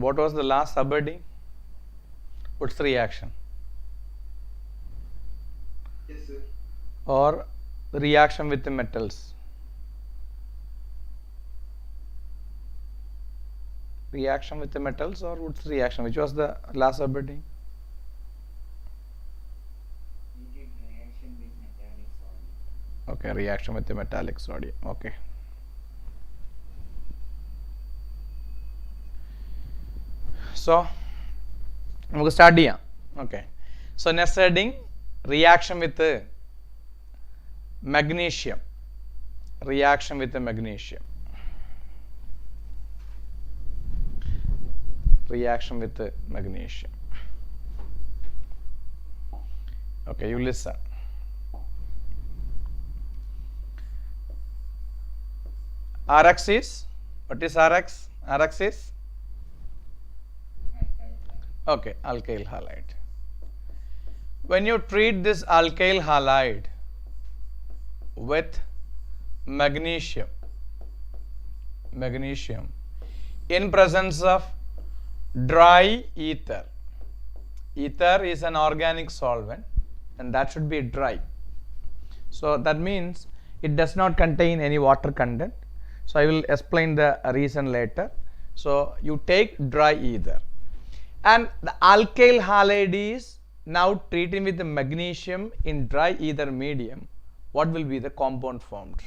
what was the last subheading? What's the reaction? Yes, sir. Or reaction with the metals? Reaction with the metals, or what's the reaction? Which was the last subheading? We did reaction with metallic sodium. Okay, reaction with the metallic sodium. Okay. So, നമുക്ക് start ചെയ്യാം. Okay. So, next heading, reaction with the magnesium. Reaction with the magnesium. Reaction with the magnesium. Okay, you listen. Rx is, what is Rx? Rx is, okay, alkyl halide. When you treat this alkyl halide with magnesium in presence of dry ether. Ether is an organic solvent and that should be dry. So that means it does not contain any water content. So I will explain the reason later. So you take dry ether and the alkyl halide is now treating with the magnesium in dry ether medium. What will be the compound formed?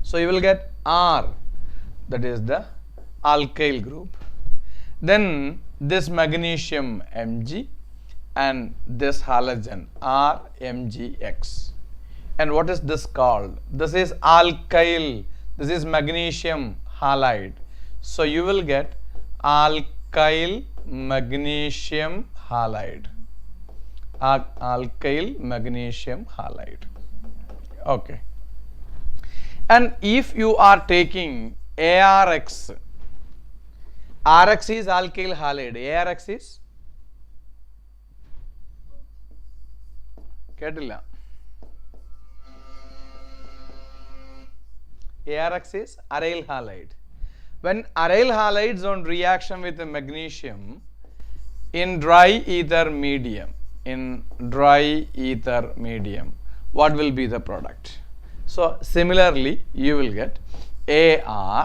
So you will get R, that is the alkyl group. Then this magnesium Mg and this halogen RMgX. And what is this called? This is alkyl. This is magnesium halide. So you will get alkyl magnesium halide. Alkyl magnesium halide. Okay. And if you are taking ARX, RX is alkyl halide. ARX is കേട്ടില്ല. ARX is aryl halide. When aryl halides on reaction with the magnesium in dry ether medium, what will be the product? So similarly you will get ARMgX.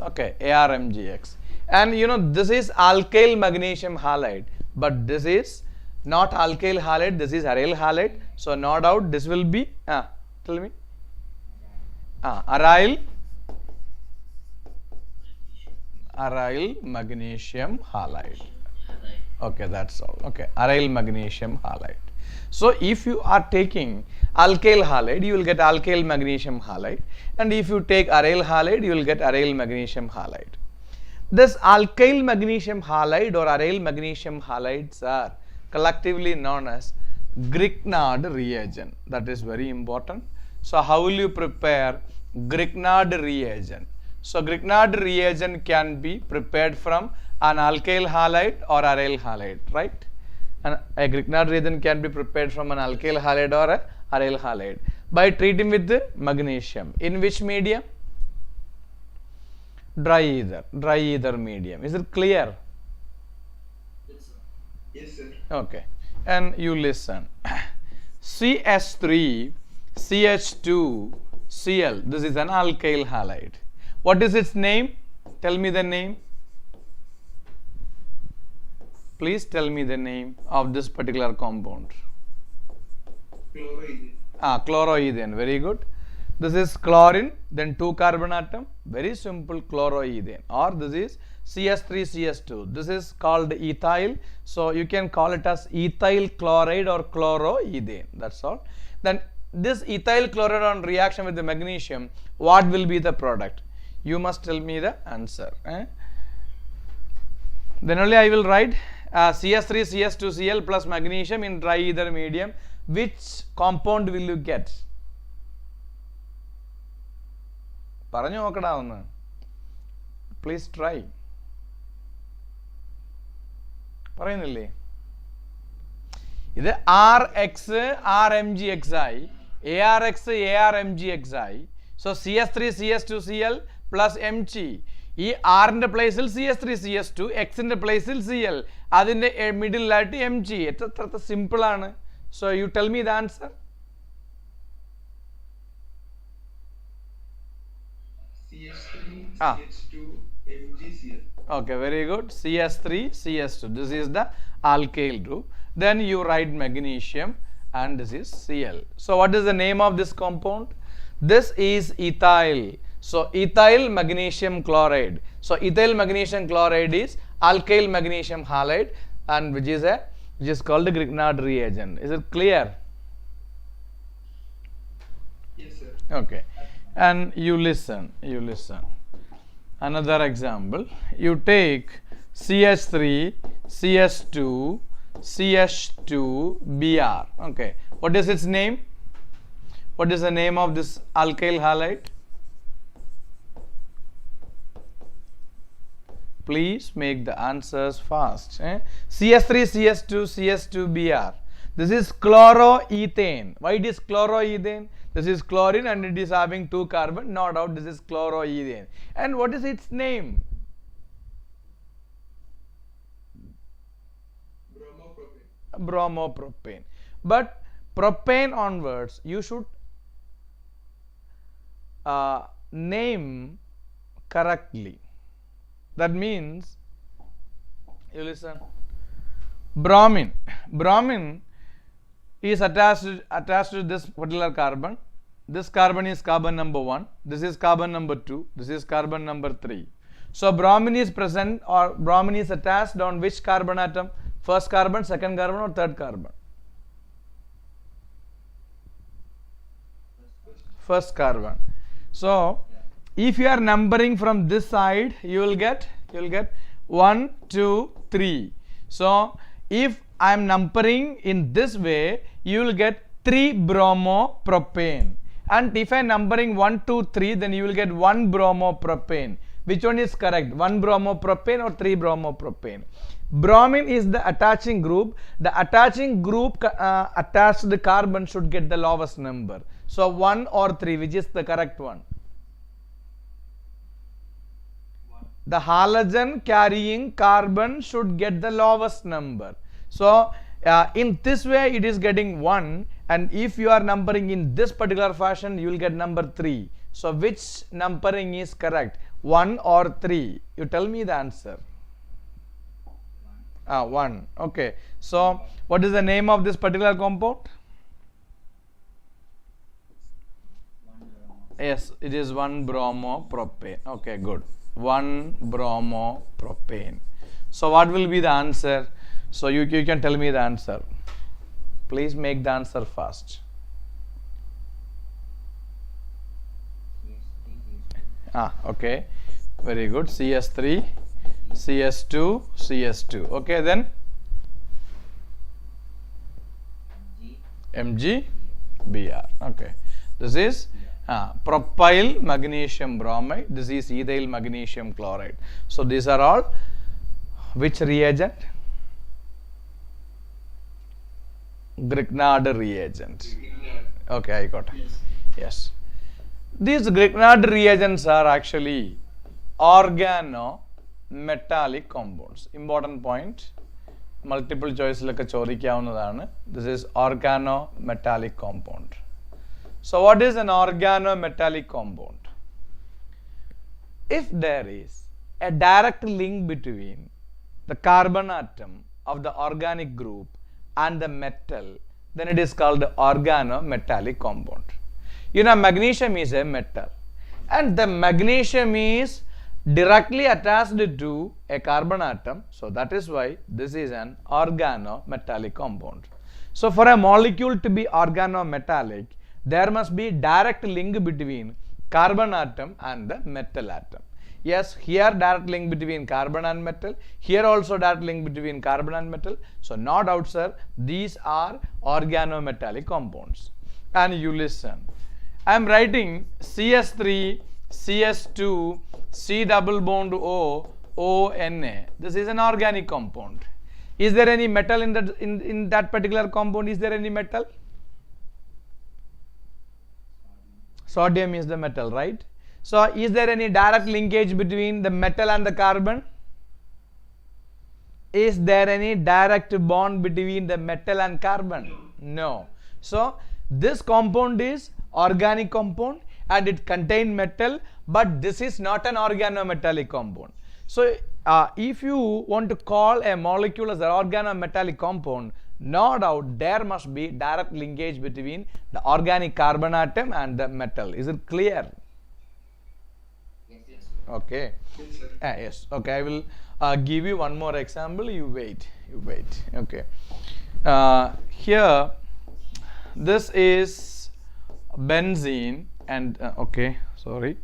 Okay, ARMgX. And you know this is alkyl magnesium halide, but this is not alkyl halide, this is aryl halide. So no doubt this will be, tell me, aryl magnesium halide. Okay, that's all. Okay, aryl magnesium halide. So if you are taking alkyl halide, you will get alkyl magnesium halide, and if you take aryl halide, you will get aryl magnesium halide. This alkyl magnesium halide or aryl magnesium halides are collectively known as Grignard reagent. That is very important. So how will you prepare Grignard reagent? So Grignard reagent can be prepared from an alkyl halide or aryl halide, right? And a Grignard reagent can be prepared from an alkyl halide or a aryl halide by treating with the magnesium. In which medium? Dry ether medium. Is it clear? Yes, sir. Okay, and you listen. CS3 CH2 Cl, this is an alkyl halide. What is its name? Tell me the name. Please tell me the name of this particular compound. Chloroethane. Chloroethane. Very good. This is chlorine, then 2 carbon atom. Very simple, chloroethane. Or this is CS3CH2. This is called ethyl. So you can call it as ethyl chloride or chloroethane. That's all. Then this ethyl chloride on reaction with the magnesium, what will be the product? You must tell me the answer. Then only I will write CS3CH2Cl plus magnesium in dry ether medium. Which compound will you get? പറഞ്ഞു നോക്കടാ ഒന്ന്. Please try. പറയുന്നില്ലേ? ഇത് RX RMgXi, ARX ARMgXi. So CS3CH2Cl plus Mg. ഈ ആറിൻ്റെ പ്ലേസിൽ CS3 CS2, എക്സിൻ്റെ പ്ലേസിൽ CL, അതിൻ്റെ മിഡിലായിട്ട് MG. എത്ര സിമ്പിളാണ്. So you tell me the answer. CS3, Ah. CH2, MgCl. Okay, very good. CS3 CS2, this is the alkyl group. Then you write magnesium and this is Cl. So what is the name of this compound? This is ethyl. So ethyl magnesium chloride. So ethyl magnesium chloride is alkyl magnesium halide, and which is called the Grignard reagent. Is it clear? Yes, sir. Okay, and you listen. Another example, you take CH3 CS2 CH2 Br. Okay, what is its name? What is the name of this alkyl halide? Please make the answers fast. CS3 CS2 CS2 Br. This is chloroethane. Why it is chloroethane? This is chlorine and it is having 2 carbon. No doubt this is chloroethane. And what is its name? Bromopropane. Bromopropane. But propane onwards, you should name correctly. That means, you listen. Bromine is attached to this particular carbon. This carbon is carbon number 1. This is carbon number 2. This is carbon number 3. So bromine is present, or bromine is attached on which carbon atom? First carbon, second carbon, or third carbon? First carbon. So if you are numbering from this side, you will get 1 2 3. So if I am numbering in this way, you will get 3 bromopropane. And if I am numbering 1 2 3, then you will get 1 bromopropane. Which one is correct? 1 bromopropane or 3 bromopropane? Bromine is the attaching group. The attaching group attached to the carbon should get the lowest number. So 1 or 3, which is the correct one? The halogen carrying carbon should get the lowest number. So in this way it is getting 1, and if you are numbering in this particular fashion, you will get number 3. So which numbering is correct? 1 or 3? You tell me the answer. 1. Okay. So what is the name of this particular compound? Yes, it is 1 bromopropane. Okay, good. 1 bromopropane. So what will be the answer? So you can tell me the answer. Please make the answer fast. Okay, very good. CS3 CS2 CS2. Okay, then MgBr. Okay, this is propyl magnesium bromide. This is ethyl magnesium chloride. So these are all which reagent? Grignard reagent. Okay, I got it. Yes. These Grignard reagents are actually organometallic compounds. Important point. Multiple choice like a This is organometallic compound. So what is an organometallic compound? If there is a direct link between the carbon atom of the organic group and the metal, then it is called organometallic compound. You know, magnesium is a metal, and the magnesium is directly attached to a carbon atom. So that is why this is an organometallic compound. So for a molecule to be organometallic, there must be direct link between carbon atom and the metal atom. Yes, here direct link between carbon and metal. Here also direct link between carbon and metal. So no doubt, sir, these are organometallic compounds. And you listen. I am writing CS3 CS2 C double bond O ONA. This is an organic compound. Is there any metal in that particular compound? Is there any metal? Sodium is the metal, right? So is there any direct linkage between the metal and the carbon? Is there any direct bond between the metal and carbon? No. So this compound is organic compound and it contains metal, but this is not an organometallic compound. So if you want to call a molecule as an organometallic compound, no doubt there must be direct linkage between the organic carbon atom and the metal. Is it clear? Yes, yes. Okay. Yes, sir. Yes. Okay. I will give you one more example. You wait. Okay. Here, this is benzene, and okay. Sorry.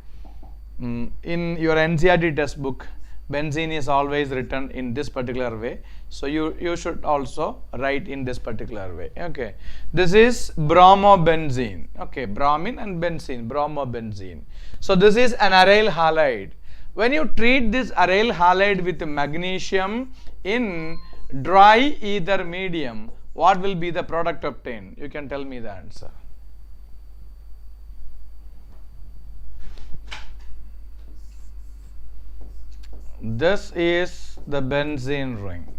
In your NCERT textbook, benzene is always written in this particular way. So you should also write in this particular way. Okay. This is bromobenzene. Okay. Bromine and benzene. Bromobenzene. So this is an aryl halide. When you treat this aryl halide with magnesium in dry ether medium, what will be the product obtained? You can tell me the answer. This is the benzene ring,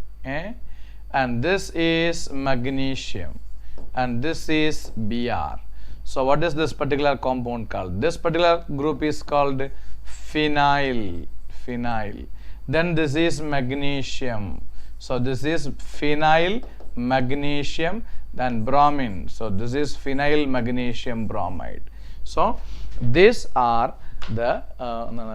and this is magnesium, and this is Br. So what is this particular compound called? This particular group is called phenyl. Then this is magnesium. So this is phenyl, magnesium, then bromine. So this is phenyl magnesium bromide. So these are the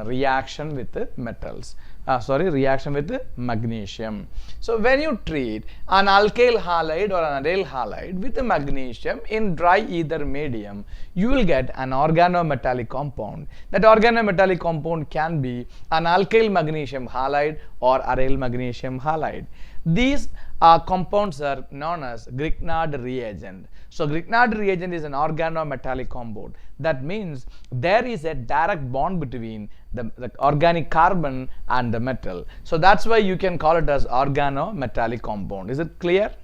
reaction with the metals. Reaction with the magnesium. So when you treat an alkyl halide or an aryl halide with the magnesium in dry ether medium, you will get an organometallic compound. That organometallic compound can be an alkyl magnesium halide or aryl magnesium halide. These compounds are known as Grignard reagent. So Grignard reagent is an organometallic compound. That means there is a direct bond between the organic carbon and the metal. So that's why you can call it as organometallic compound. Is it clear?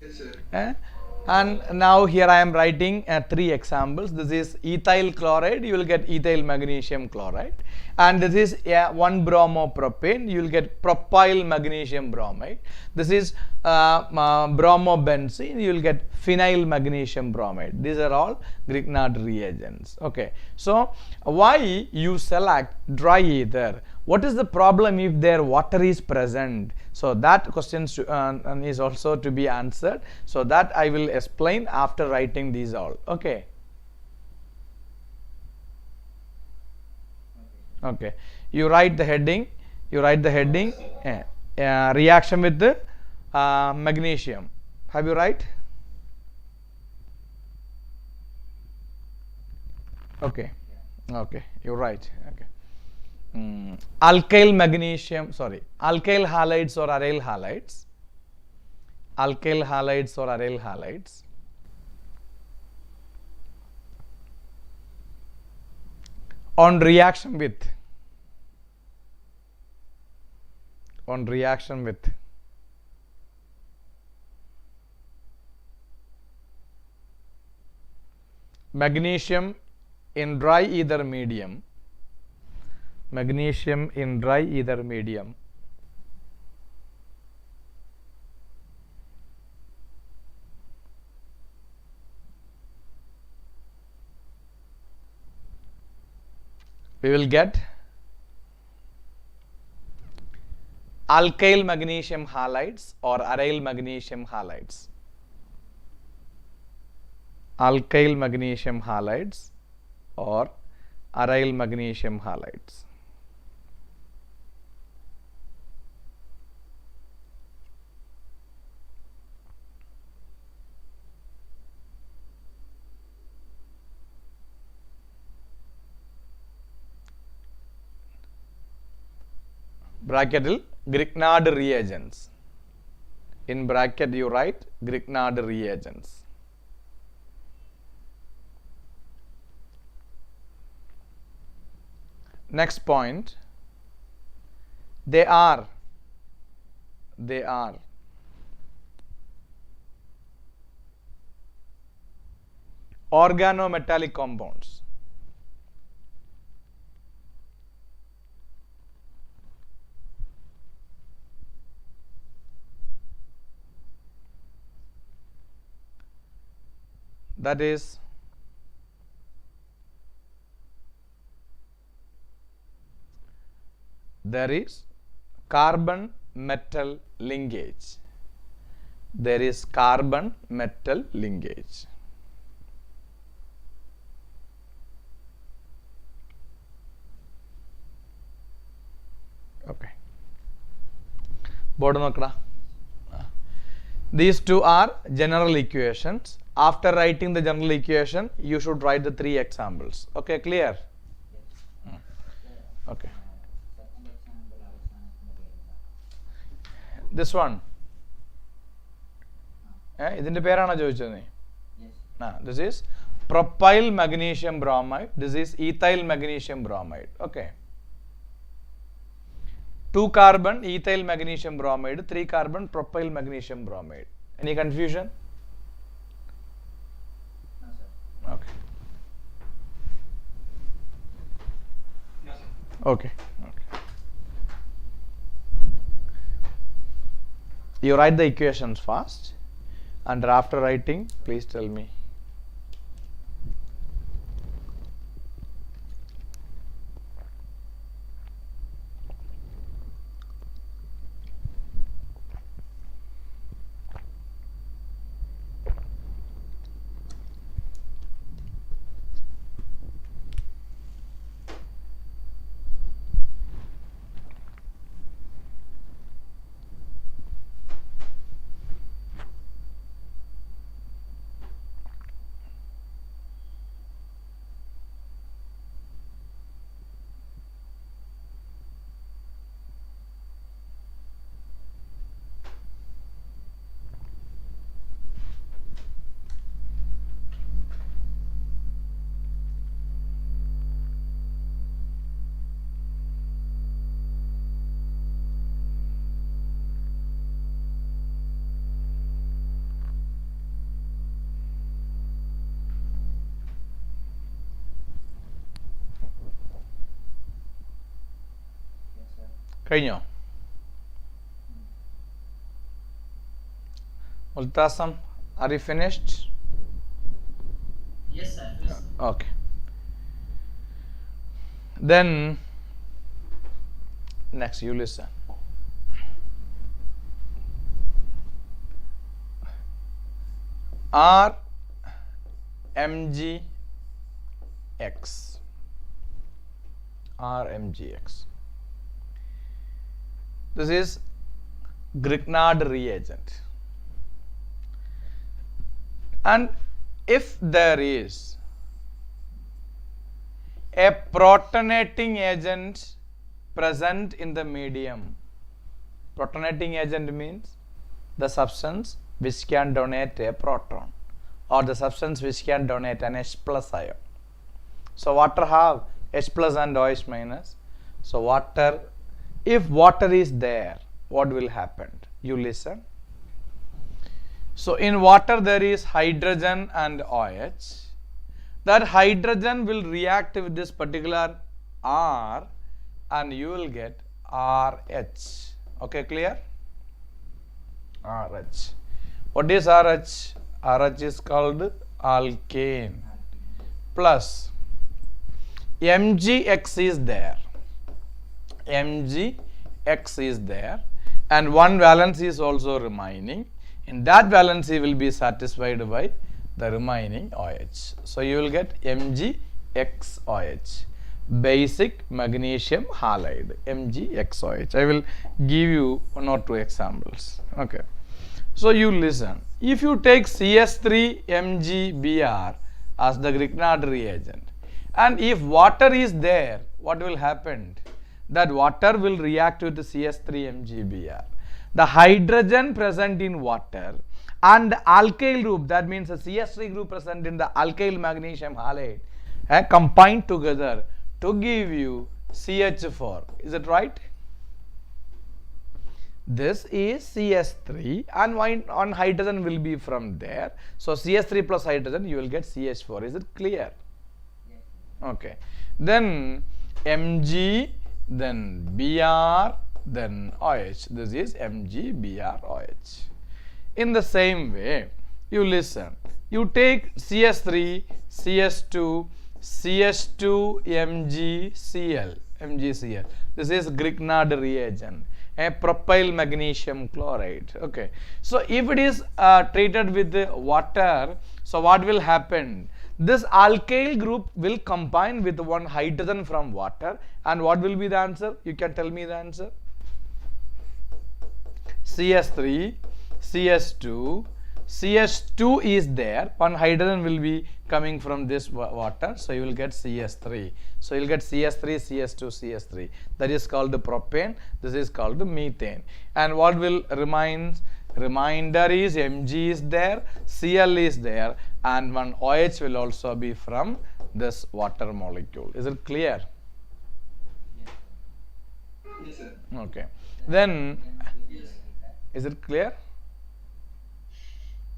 Yes, sir. And now here I am writing 3 examples. This is ethyl chloride, you will get ethyl magnesium chloride, and this is 1-bromopropane, you will get propyl magnesium bromide. This is bromobenzene, you will get phenyl magnesium bromide. These are all Grignard reagents. Okay, so why you select dry ether? What is the problem if there water is present? So that question is also to be answered. So that I will explain after writing these all. Okay. Okay. You write the heading. Reaction with the magnesium. Have you write? Okay. Okay. You write. Okay. Alkyl halides or aryl halides. On reaction with magnesium in dry ether medium. We will get alkyl magnesium halides or aryl magnesium halides. Alkyl magnesium halides or aryl magnesium halides. Bracketil Grignard reagents. In bracket you write Grignard reagents. Next point, they are organometallic compounds. that is there is carbon metal linkage. There is carbon metal linkage. Okay. Board nokka. These two are general equations. After writing the general equation, you should write the 3 examples. Okay, clear? Okay. Second example This one. ഇതിന്റെ പേരാണോ ചോദിച്ചത് നീ? yes. This is propyl magnesium bromide. This is ethyl magnesium bromide. Okay. 2 carbon ethyl magnesium bromide, 3 carbon propyl magnesium bromide. Any confusion? No, sir. Okay. No, sir. Okay. You write the equations fast, and after writing, please tell me. Yes, sir. കഴിഞ്ഞോ? Multasam, are you finished? Yes, sir. Yes. Okay. Then next you listen. R mgx. R mgx. This is Grignard reagent. And if there is a protonating agent present in the medium, protonating agent means the substance which can donate a proton, or the substance which can donate an H plus ion. So water have H plus and OH minus. So water, if water is there, what will happen? You listen. So in water there is hydrogen and OH. That hydrogen will react with this particular R and you will get RH. Okay, clear? RH. What is RH? RH is called alkane. Plus MgX is there. MgX is there, and one valence is also remaining. In that valency will be satisfied by the remaining OH. So you will get MgXOH, basic magnesium halide, MgXOH. I will give you 1 or 2 examples. Okay. So you listen. If you take CS3MgBr as the Grignard reagent, and if water is there, what will happen? That water will react with the CS3MgBr. The hydrogen present in water and the alkyl group, that means the CS3 group present in the alkyl magnesium halide, combined together to give you CH4. Is it right? This is CS3 and one hydrogen will be from there. So CS3 plus hydrogen, you will get CH4. Is it clear? Yes. Okay. Then Mg, then Br, then OH. This is MgBrOH. In the same way, you listen. you take CS3, CS2, CS2 MgCl. MgCl. This is Grignard reagent, a propyl magnesium chloride. Okay. So if it is treated with water, so what will happen? This alkyl group will combine with one hydrogen from water, and what will be the answer? You can tell me the answer. CS3, CS2, CS2 is there, one hydrogen will be coming from this water, so you will get CS3. So you will get CS3, CS2, CS3. That is called the propane, this is called the methane. And what will remainder is Mg is there, Cl is there, and one OH will also be from this water molecule. Is it clear? Yes, sir. Okay. Then, Yes. is it clear?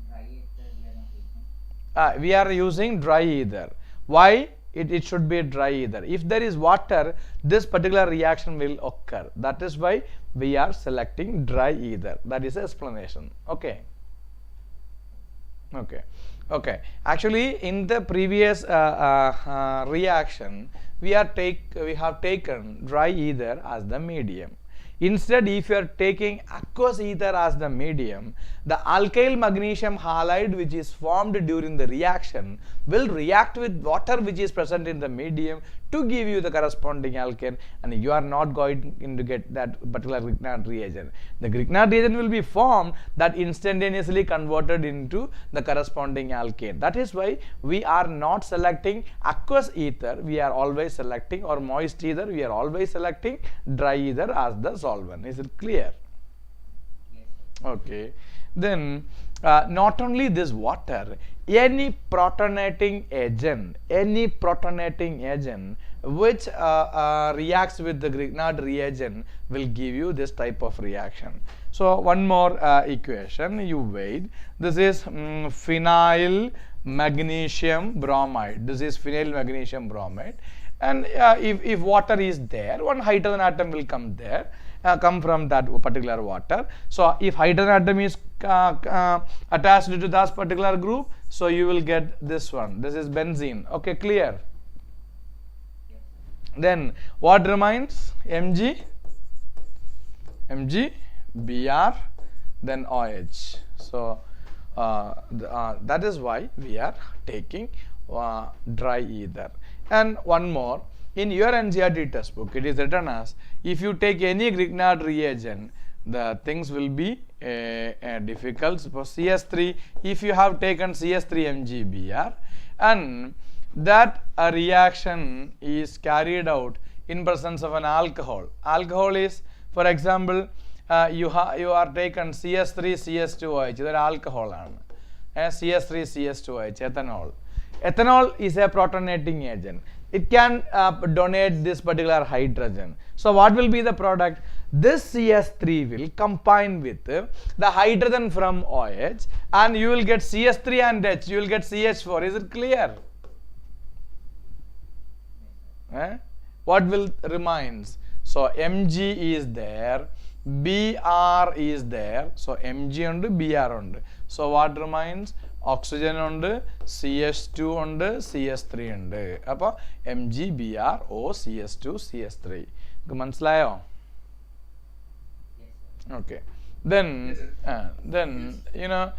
Dry ether we are not using. We are using dry ether. Why? It should be dry ether. If there is water, this particular reaction will occur. That is why we are selecting dry ether. That is the explanation. Okay. Okay. Okay. Actually, in the previous reaction, we have taken dry ether as the medium. Instead, if you are taking aqueous ether as the medium, the alkyl magnesium halide which is formed during the reaction will react with water which is present in the medium to give you the corresponding alkane, and you are not going to get that particular Grignard reagent. The Grignard reagent will be formed that instantaneously converted into the corresponding alkane. That is why we are not selecting aqueous ether, we are always selecting, or moist ether, we are always selecting dry ether as the solvent. Is it clear? Yes. Okay. Then not only this water, any protonating agent which reacts with the Grignard reagent will give you this type of reaction. So one more equation, you weighed. This is phenyl magnesium bromide. This is phenyl magnesium bromide. And if water is there, one hydrogen atom will come there. Come from that particular water. So if hydrogen atom is attached to that particular group, so you will get this one. This is benzene. Okay, clear? Yes. Then what remains? Mg, Br, then OH. So that is why we are taking dry ether. And one more, in your NCERT textbook, it is written as, if you take any Grignard reagent, the things will be difficult. For CS3, if you have taken CS3 MgBr, and that reaction is carried out in presence of an alcohol. Alcohol is, for example, you are taken CS3 CS2OH, that alcohol, CS3 CS2OH, ethanol. Ethanol is a protonating agent. It can donate this particular hydrogen. So what will be the product? This CS3 will combine with the hydrogen from OH, and you will get CS3 and H, you will get CH4. Is it clear? What will remains? So Mg is there, Br is there, so Mg and Br ഉണ്ട്. So what remains? Oxygen ഉണ്ട്, CH2 ഉണ്ട്, CS3 ഉണ്ട്. അപ്പോൾ Mg, Br, O, CS2, CS3. മനസ്സിലായോ? Yes, sir. Okay. Then you know,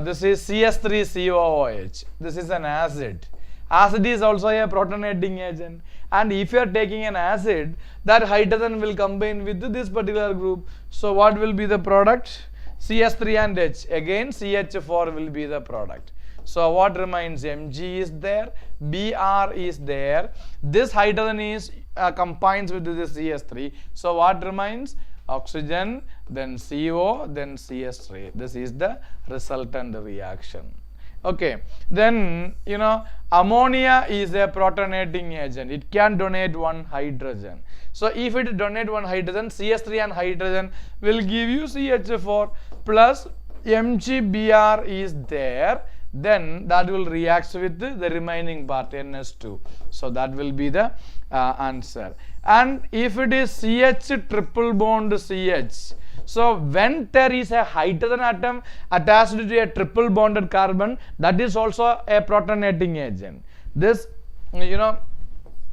this is CS3COOH. This is an acid. Acid is also a protonating agent, and if you are taking an acid, that hydrogen will combine with this particular group. So what will be the product? CS3 and H. Again CH4 will be the product. So what remains? Mg is there, Br is there, this hydrogen is combines with this CS3. So what remains? Oxygen, then CO, then CS3. This is the resultant reaction. Okay, then you know, ammonia is a protonating agent. It can donate one hydrogen. So if it donate one hydrogen, CS3 and hydrogen will give you CH4 plus MgBr is there. then that will react with the remaining part NS2. So that will be the answer. And if it is CH triple bond CH, so when there is a hydrogen atom attached to a triple bonded carbon, that is also a protonating agent. This, you know,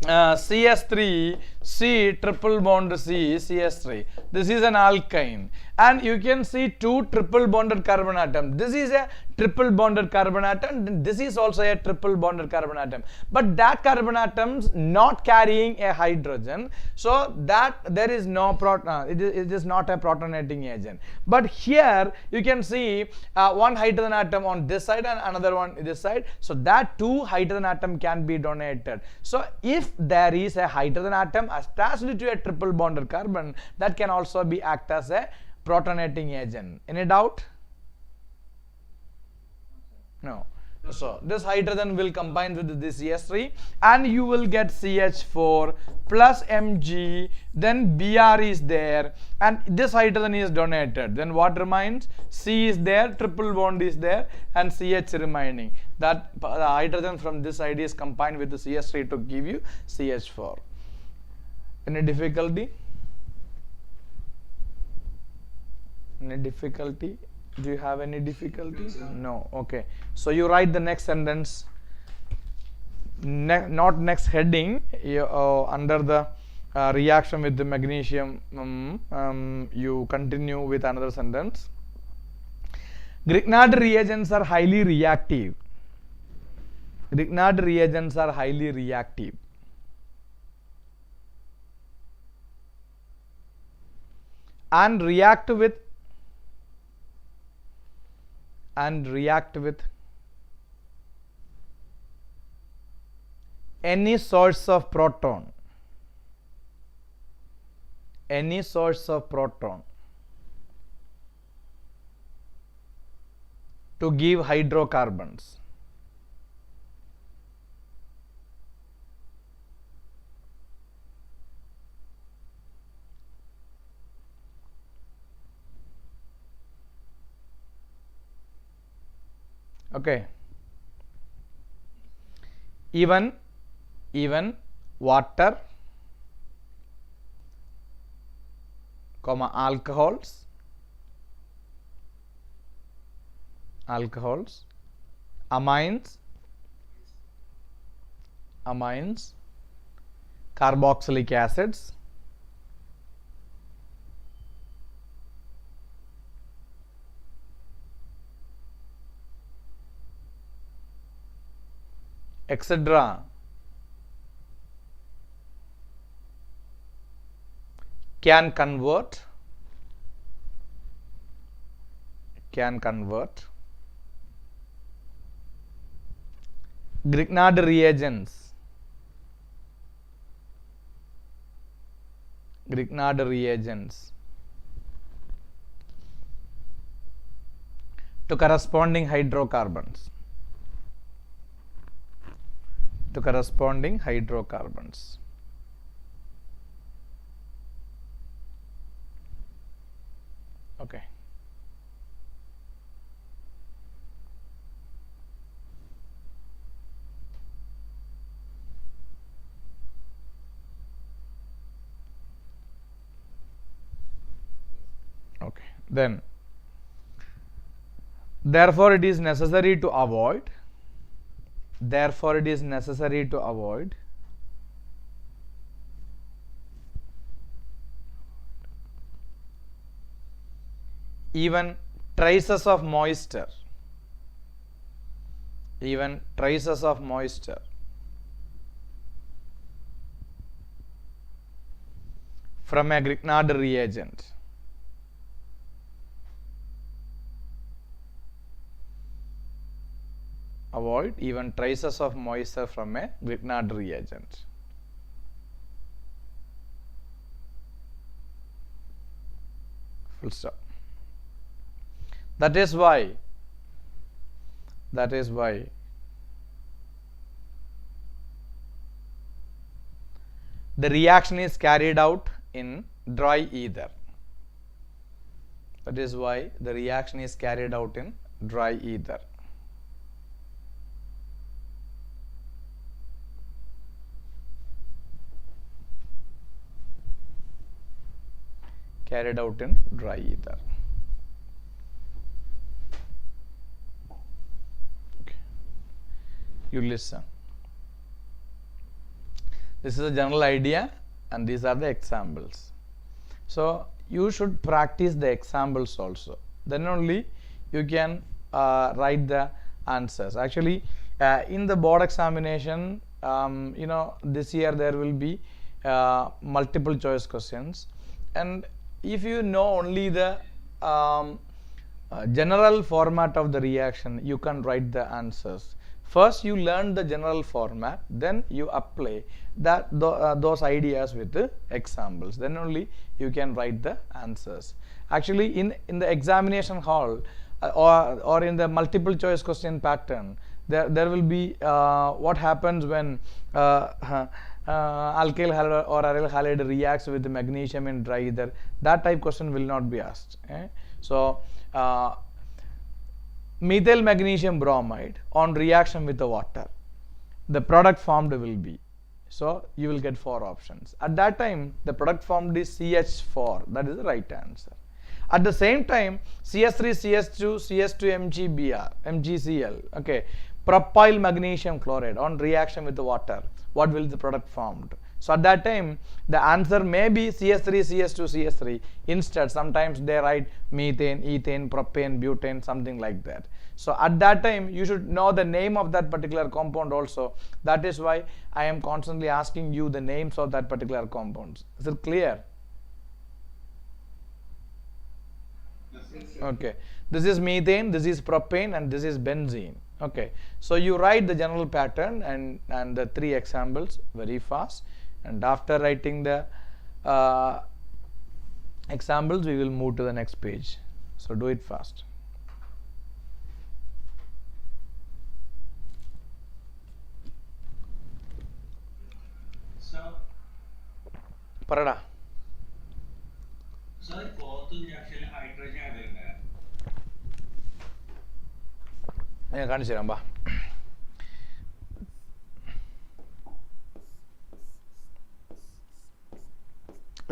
CS3 C triple bond C, CS3, this is an alkyne, and you can see two triple bonded carbon atom. This is a triple bonded carbon atom, this is also a triple bonded carbon atom, but that carbon atoms not carrying a hydrogen, so that there is no proton, it is not a protonating agent. But here you can see one hydrogen atom on this side and another one this side, so that two hydrogen atom can be donated. So if there is a hydrogen atom attached to a triple bonded carbon, that can also be act as a protonating agent. Any doubt? No. So this hydrogen will combine with this CH3 and you will get CH4 plus Mg, then Br is there and this hydrogen is donated. Then what remains? C is there, triple bond is there and CH remaining. That the hydrogen from this side is combined with the CH3 to give you CH4. Any difficulty? Any difficulty? Do you have any difficulty? No. Okay. So you write the next sentence, not next heading, under the reaction with the magnesium, you continue with another sentence. Grignard reagents are highly reactive. Grignard reagents are highly reactive. And react with any source of proton, to give hydrocarbons. Okay. Even water, alcohols, amines, carboxylic acids, etc. can convert Grignard reagents to corresponding hydrocarbons. Okay. Okay. Then, therefore it is necessary to avoid even traces of moisture from a Grignard reagent. Avoid even traces of moisture from a Grignard reagent. Full stop. That is why the reaction is carried out in dry ether. That is why the reaction is carried out in dry ether. carried out in dry ether. Okay. You listen. This is a general idea and these are the examples. So you should practice the examples also. Then only you can write the answers. Actually, in the board examination, this year there will be multiple choice questions, and if you know only the general format of the reaction, you can write the answers. First you learn the general format, then you apply those ideas with the examples, then only you can write the answers. Actually, in the examination hall or in the multiple choice question pattern, there will be what happens when alkyl halide or aryl halide reacts with the magnesium in dry ether. That type question will not be asked. So methyl magnesium bromide on reaction with the water, the product formed will be, so you will get 4 options. At that time the product formed is CH4, that is the right answer. At the same time, CS3 CS2 CS2 MgCl, okay, propyl magnesium chloride on reaction with the water, what will the product formed? So at that time the answer may be CS3 CS2 CS3. Instead sometimes they write methane, ethane, propane, butane, something like that. So at that time you should know the name of that particular compound also. That is why I am constantly asking you the names of that particular compounds. Is it clear? Okay, this is methane, this is propane, and this is benzene. Okay, so you write the general pattern and the 3 examples very fast, and after writing the examples we will move to the next page. So do it fast. Sir, Parada. sir, fourth reaction hydrogen added. ഞാൻ കാണിച്ചു തരാം ബാ.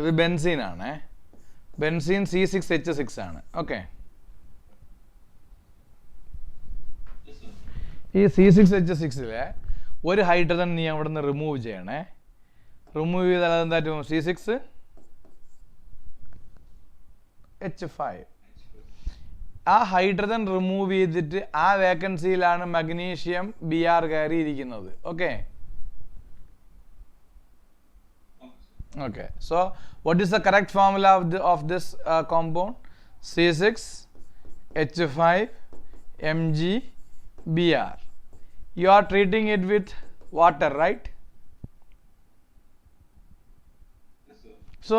ഇത് benzene ആണ്. Benzene C6H6 ആണ്. Okay, ഈ C6H6ലെ ഒരു hydrogen നീ അവിടെ നിന്ന് റിമൂവ് ചെയ്യണേ. റിമൂവ് ചെയ്താൽ അതെന്തായിട്ടും C6H5. ആ ഹൈഡ്രജൻ റിമൂവ് ചെയ്തിട്ട് ആ വേക്കൻസിയിലാണ് മഗ്നീഷ്യം Br കയറിയിരിക്കുന്നത്. Okay okay, so what is the correct formula of this compound? C6H5 MgBr. You are treating it with water, right? Yes, sir. So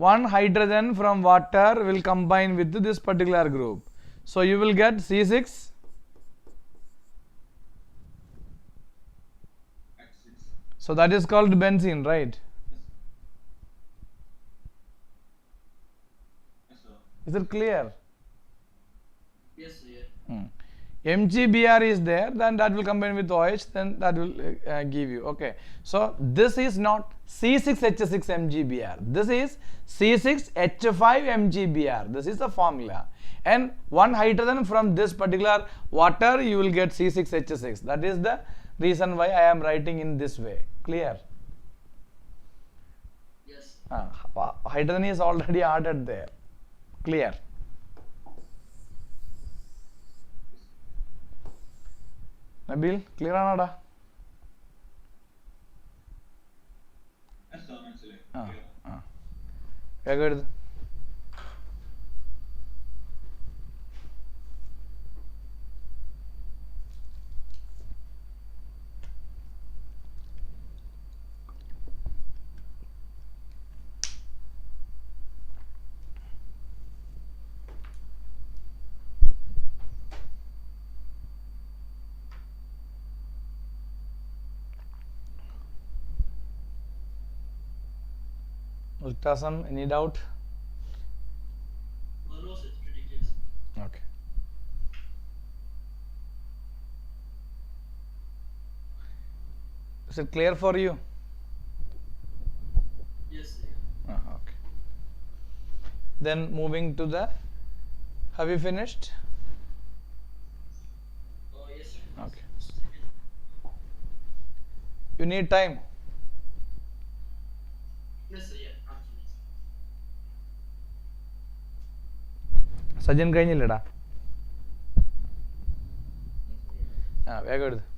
one hydrogen from water will combine with this particular group, so you will get C6 H6. so that is called benzene, right? Yes, sir. Is it clear? Yes, sir. MgBr is there, then that will combine with OH, then that will give you. Okay, so this is not C6H6 MgBr, this is C6H5 MgBr. This is the formula, and one hydrogen from this particular water you will get C6H6. That is the reason why I am writing in this way. Clear? Yes. Hydrogen is already added there. Clear? Nabil, clear ആണോടാ? Yes, sir. Actually. വേഗം എഴുത്. Ultrason, any doubt? Okay. Is it clear for you? Yes, sir. Okay. Then moving to the, have you finished? Oh, yes, sir. Okay. You need time. Yes, sir. Yeah, absolutely. Sajin കഴിഞ്ഞില്ലടാ? Yes, sir. വേഗം എഴുത്. Yes, sir.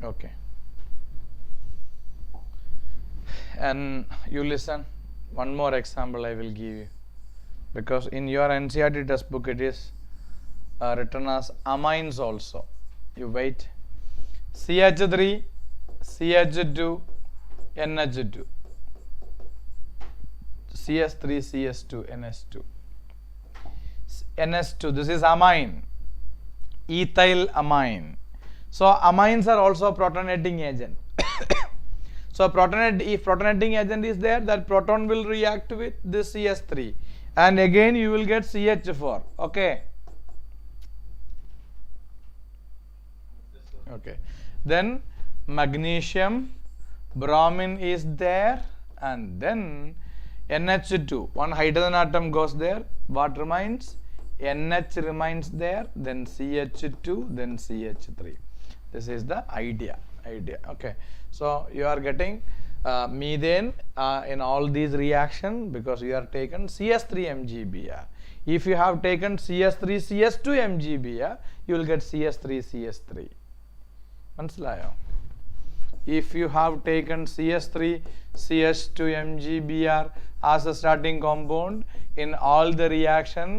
Okay. And you listen. One more example I will give you, because in your NCERT textbook it is written as amines also. You wait. CH3, CH2, NH2, CS3, CS2, NH2, NH2. This is amine, ethyl amine. So amines are also protonating agent. So if protonating agent is there, that proton will react with this CS3, and again you will get CH4. Okay. Yes, sir. Okay. Then magnesium, bromine is there, and then NH2. One hydrogen atom goes there. What remains? NH remains there. Then CH2. Then CH3. This is the idea. Okay. So you are getting methane in all these reactions because you are taken CS3 MgBr. If you have taken CS3 CS2 MgBr, you will get CS3 CS3. മനസ്സിലായോ? If you have taken CS3 CS2 MgBr as a starting compound in all the reaction,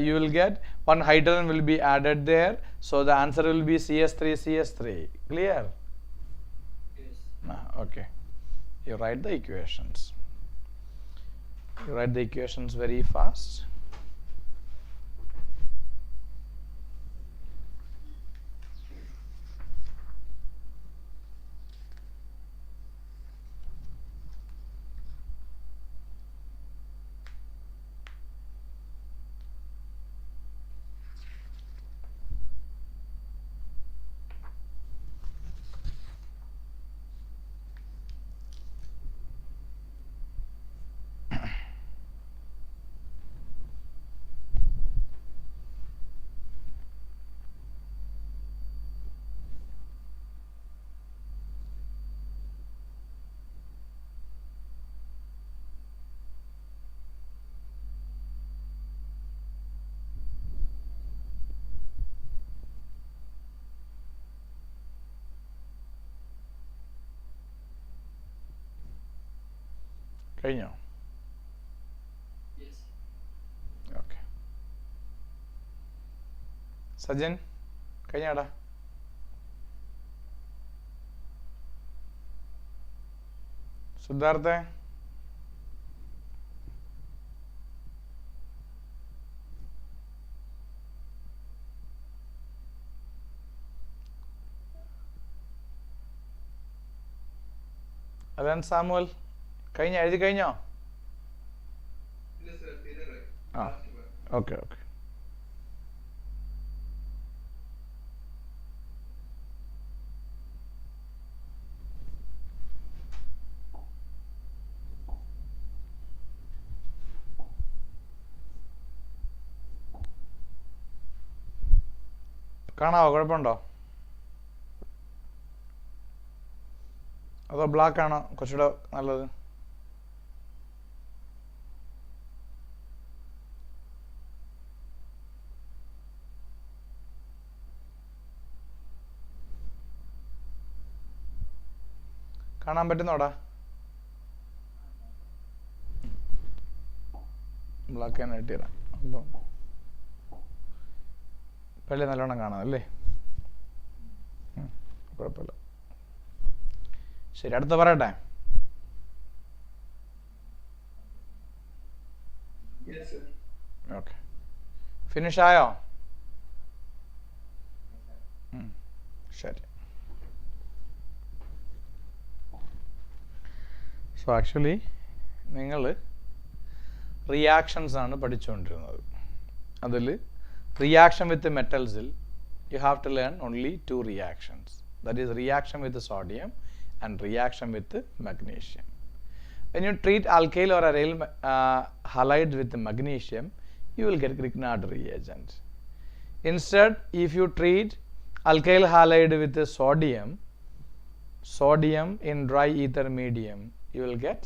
you will get one hydrogen will be added there, so the answer will be CS3 CS3. Clear? Yes. Okay. You write the equations. You write the equations very fast. കഴിഞ്ഞോ? Yes. Okay. Sajan കഴിഞ്ഞാടാ? Siddharth? Alan Samuel കഴിഞ്ഞോ? എഴുതി കഴിഞ്ഞോ? Yes, sir. Either right. Ah. Last one. Okay okay. കാണാവോ? കുഴപ്പമുണ്ടോ? അതോ black ആണോ കുറച്ചുകൂടെ നല്ലത്? കാണാൻ പറ്റുന്നോടാ? ബ്ലാക്ക് തന്നെ ഇട്ടുതരാം. അപ്പം പള്ളി നല്ലോണം കാണാം അല്ലേ? കുഴപ്പമില്ല. ശരി, അടുത്ത പറയട്ടെ. Yes, sir. ഓക്കെ, ഫിനിഷ് ആയോ? ശരി. സോ ആക്ച്വലി നിങ്ങൾ റിയാക്ഷൻസ് ആണ് പഠിച്ചുകൊണ്ടിരുന്നത്. അതിൽ റിയാക്ഷൻ വിത്ത് മെറ്റൽസിൽ you have to learn only 2 reactions, that is reaction with sodium and reaction with magnesium. When you treat alkyl or aryl halides with magnesium, you will get Grignard reagent. Instead, if you treat alkyl halide with sodium in dry ether medium, you will get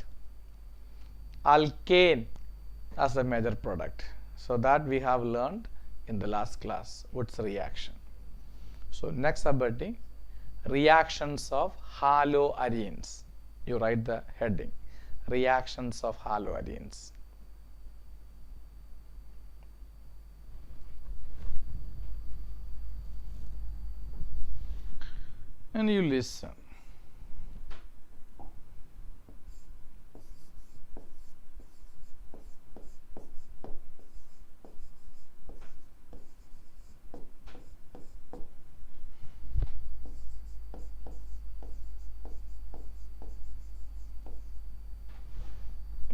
alkane as a major product. So that we have learned in the last class. What's reaction? So next about reactions of haloarenes. You write the heading, reactions of haloarenes. And you listen.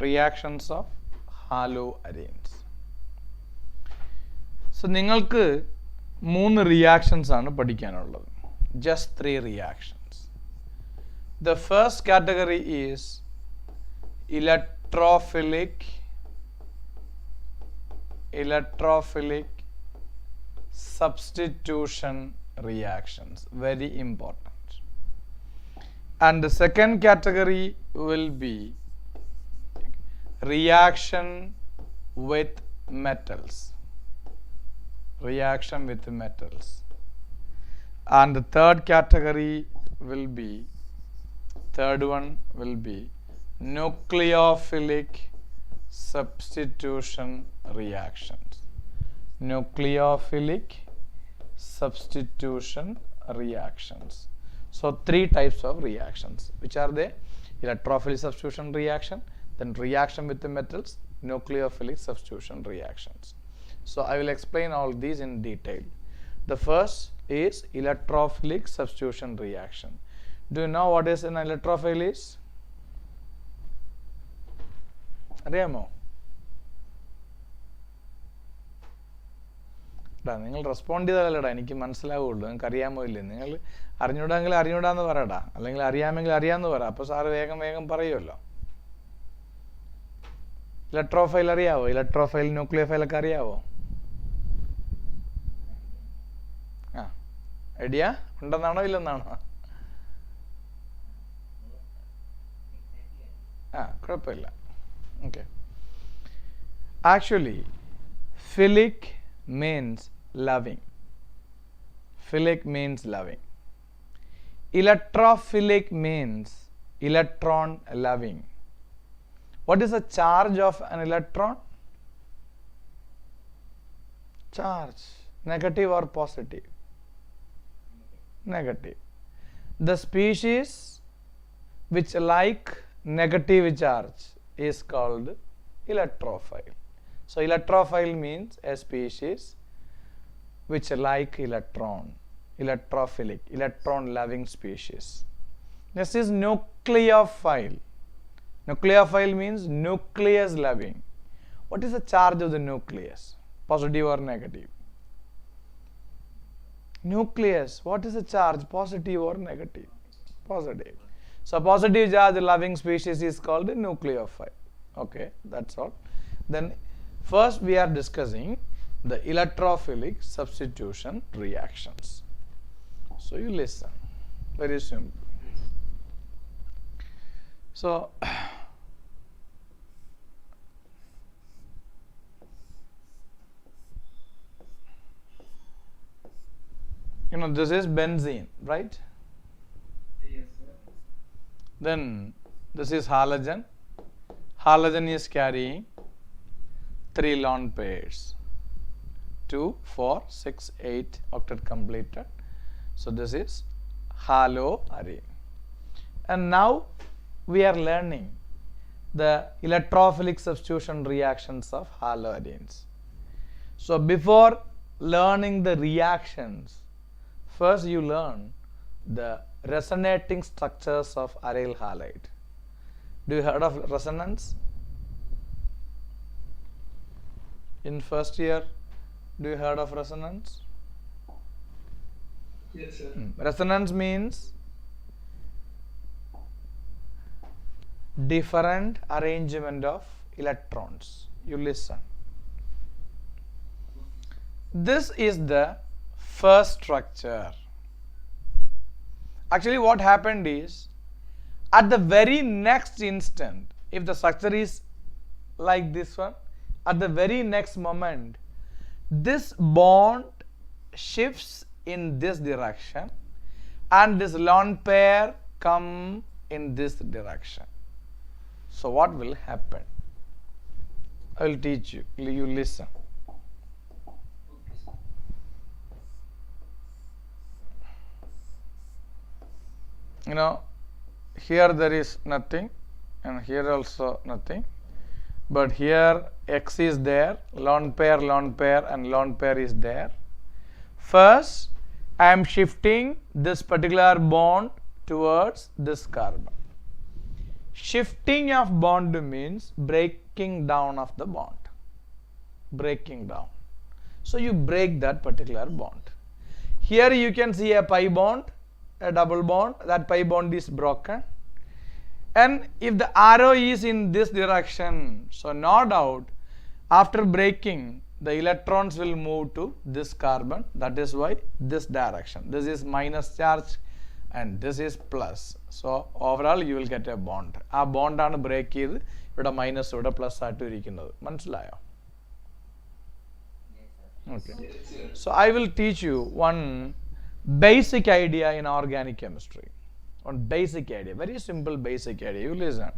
Reactions of haloarenes. So നിങ്ങൾക്ക് 3 reactions ആണ് പഠിക്കാനുള്ളത്. Just 3 reactions. The first category is electrophilic substitution reactions, very important. And the second category will be reaction with metals. And the third category will be, third one will be nucleophilic substitution reactions. So 3 types of reactions. Which are they? Electrophilic substitution reaction, then reaction with the metals, nucleophilic substitution reactions. So I will explain all these in detail. The first is electrophilic substitution reaction. Do you know what is an electrophile is? അറിയാമോ? നിങ്ങൾ respond ചെയ്താലടാ എനിക്ക് മനസ്സിലാവുള്ളൂ. നിങ്ങൾക്ക് അറിയാമോ ഇല്ലേ? നിങ്ങൾ അറിഞ്ഞൂടാമെങ്കിൽ അറിഞ്ഞൂടാന്ന് പറയടാ, അല്ലെങ്കിൽ അറിയാമെങ്കിൽ അറിയാമെന്ന് പറ. അപ്പോൾ സാറ് വേഗം പറയുമല്ലോ. ഇലക്ട്രോഫൈൽ അറിയാവോ? ഇലക്ട്രോഫൈൽ ന്യൂക്ലിയോഫൈൽ ഒക്കെ അറിയാവോ? ആ, ഐഡിയ ഉണ്ടെന്നാണോ ഇല്ലെന്നാണോ? ആ, കുഴപ്പമില്ല. Okay. Actually philic means loving. Electrophilic means electron loving. What is the charge of an electron? Charge, negative or positive? Negative. The species which like negative charge is called electrophile. So electrophile means a species which like electrophilic, electron loving species. This is nucleophile. Nucleophile means nucleus loving. What is the charge of the nucleus? Positive or negative? Nucleus, what is the charge? Positive or negative? Positive. So positive charge loving species is called a nucleophile. Okay, that's all. Then first we are discussing the electrophilic substitution reactions. So you listen. Very simple. So you know this is benzene, right? Yes, sir. Then this is halogen. Halogen is carrying 3 lone pairs, 2, 4, 6, 8 octet completed. So this is haloarene. And now we are learning the electrophilic substitution reactions of halogenes. So before learning the reactions, first you learn the resonating structures of aryl halide. Do you heard of resonance? In first year, do you heard of resonance? Yes, sir. Resonance means different arrangement of electrons. You listen. This is the first structure. Actually, what happened is, at the very next instant, if the structure is like this one, at the very next moment, this bond shifts in this direction and this lone pair come in this direction. So what will happen? I will teach you. You listen. Okay, sir. You know, here there is nothing and here also nothing, but here X is there, lone pair and lone pair is there. First I am shifting this particular bond towards this carbon. Shifting of bond means breaking down of the bond. Breaking down. So you break that particular bond. Here you can see a pi bond, a double bond. That pi bond is broken. And if the arrow is in this direction, so no doubt after breaking, the electrons will move to this carbon. That is why this direction. This is minus charge and this is plus. So overall you will get a bond. A bond ആണ് break ചെയ്ത് ഇവിടെ minus ഇവിടെ plus ആയിട്ട് ഇരിക്കുന്നത്. മനസ്സിലായോ? Yes, sir. Okay. Yes, sir. So I will teach you one basic idea in organic chemistry. One basic idea, very simple basic idea. You listen.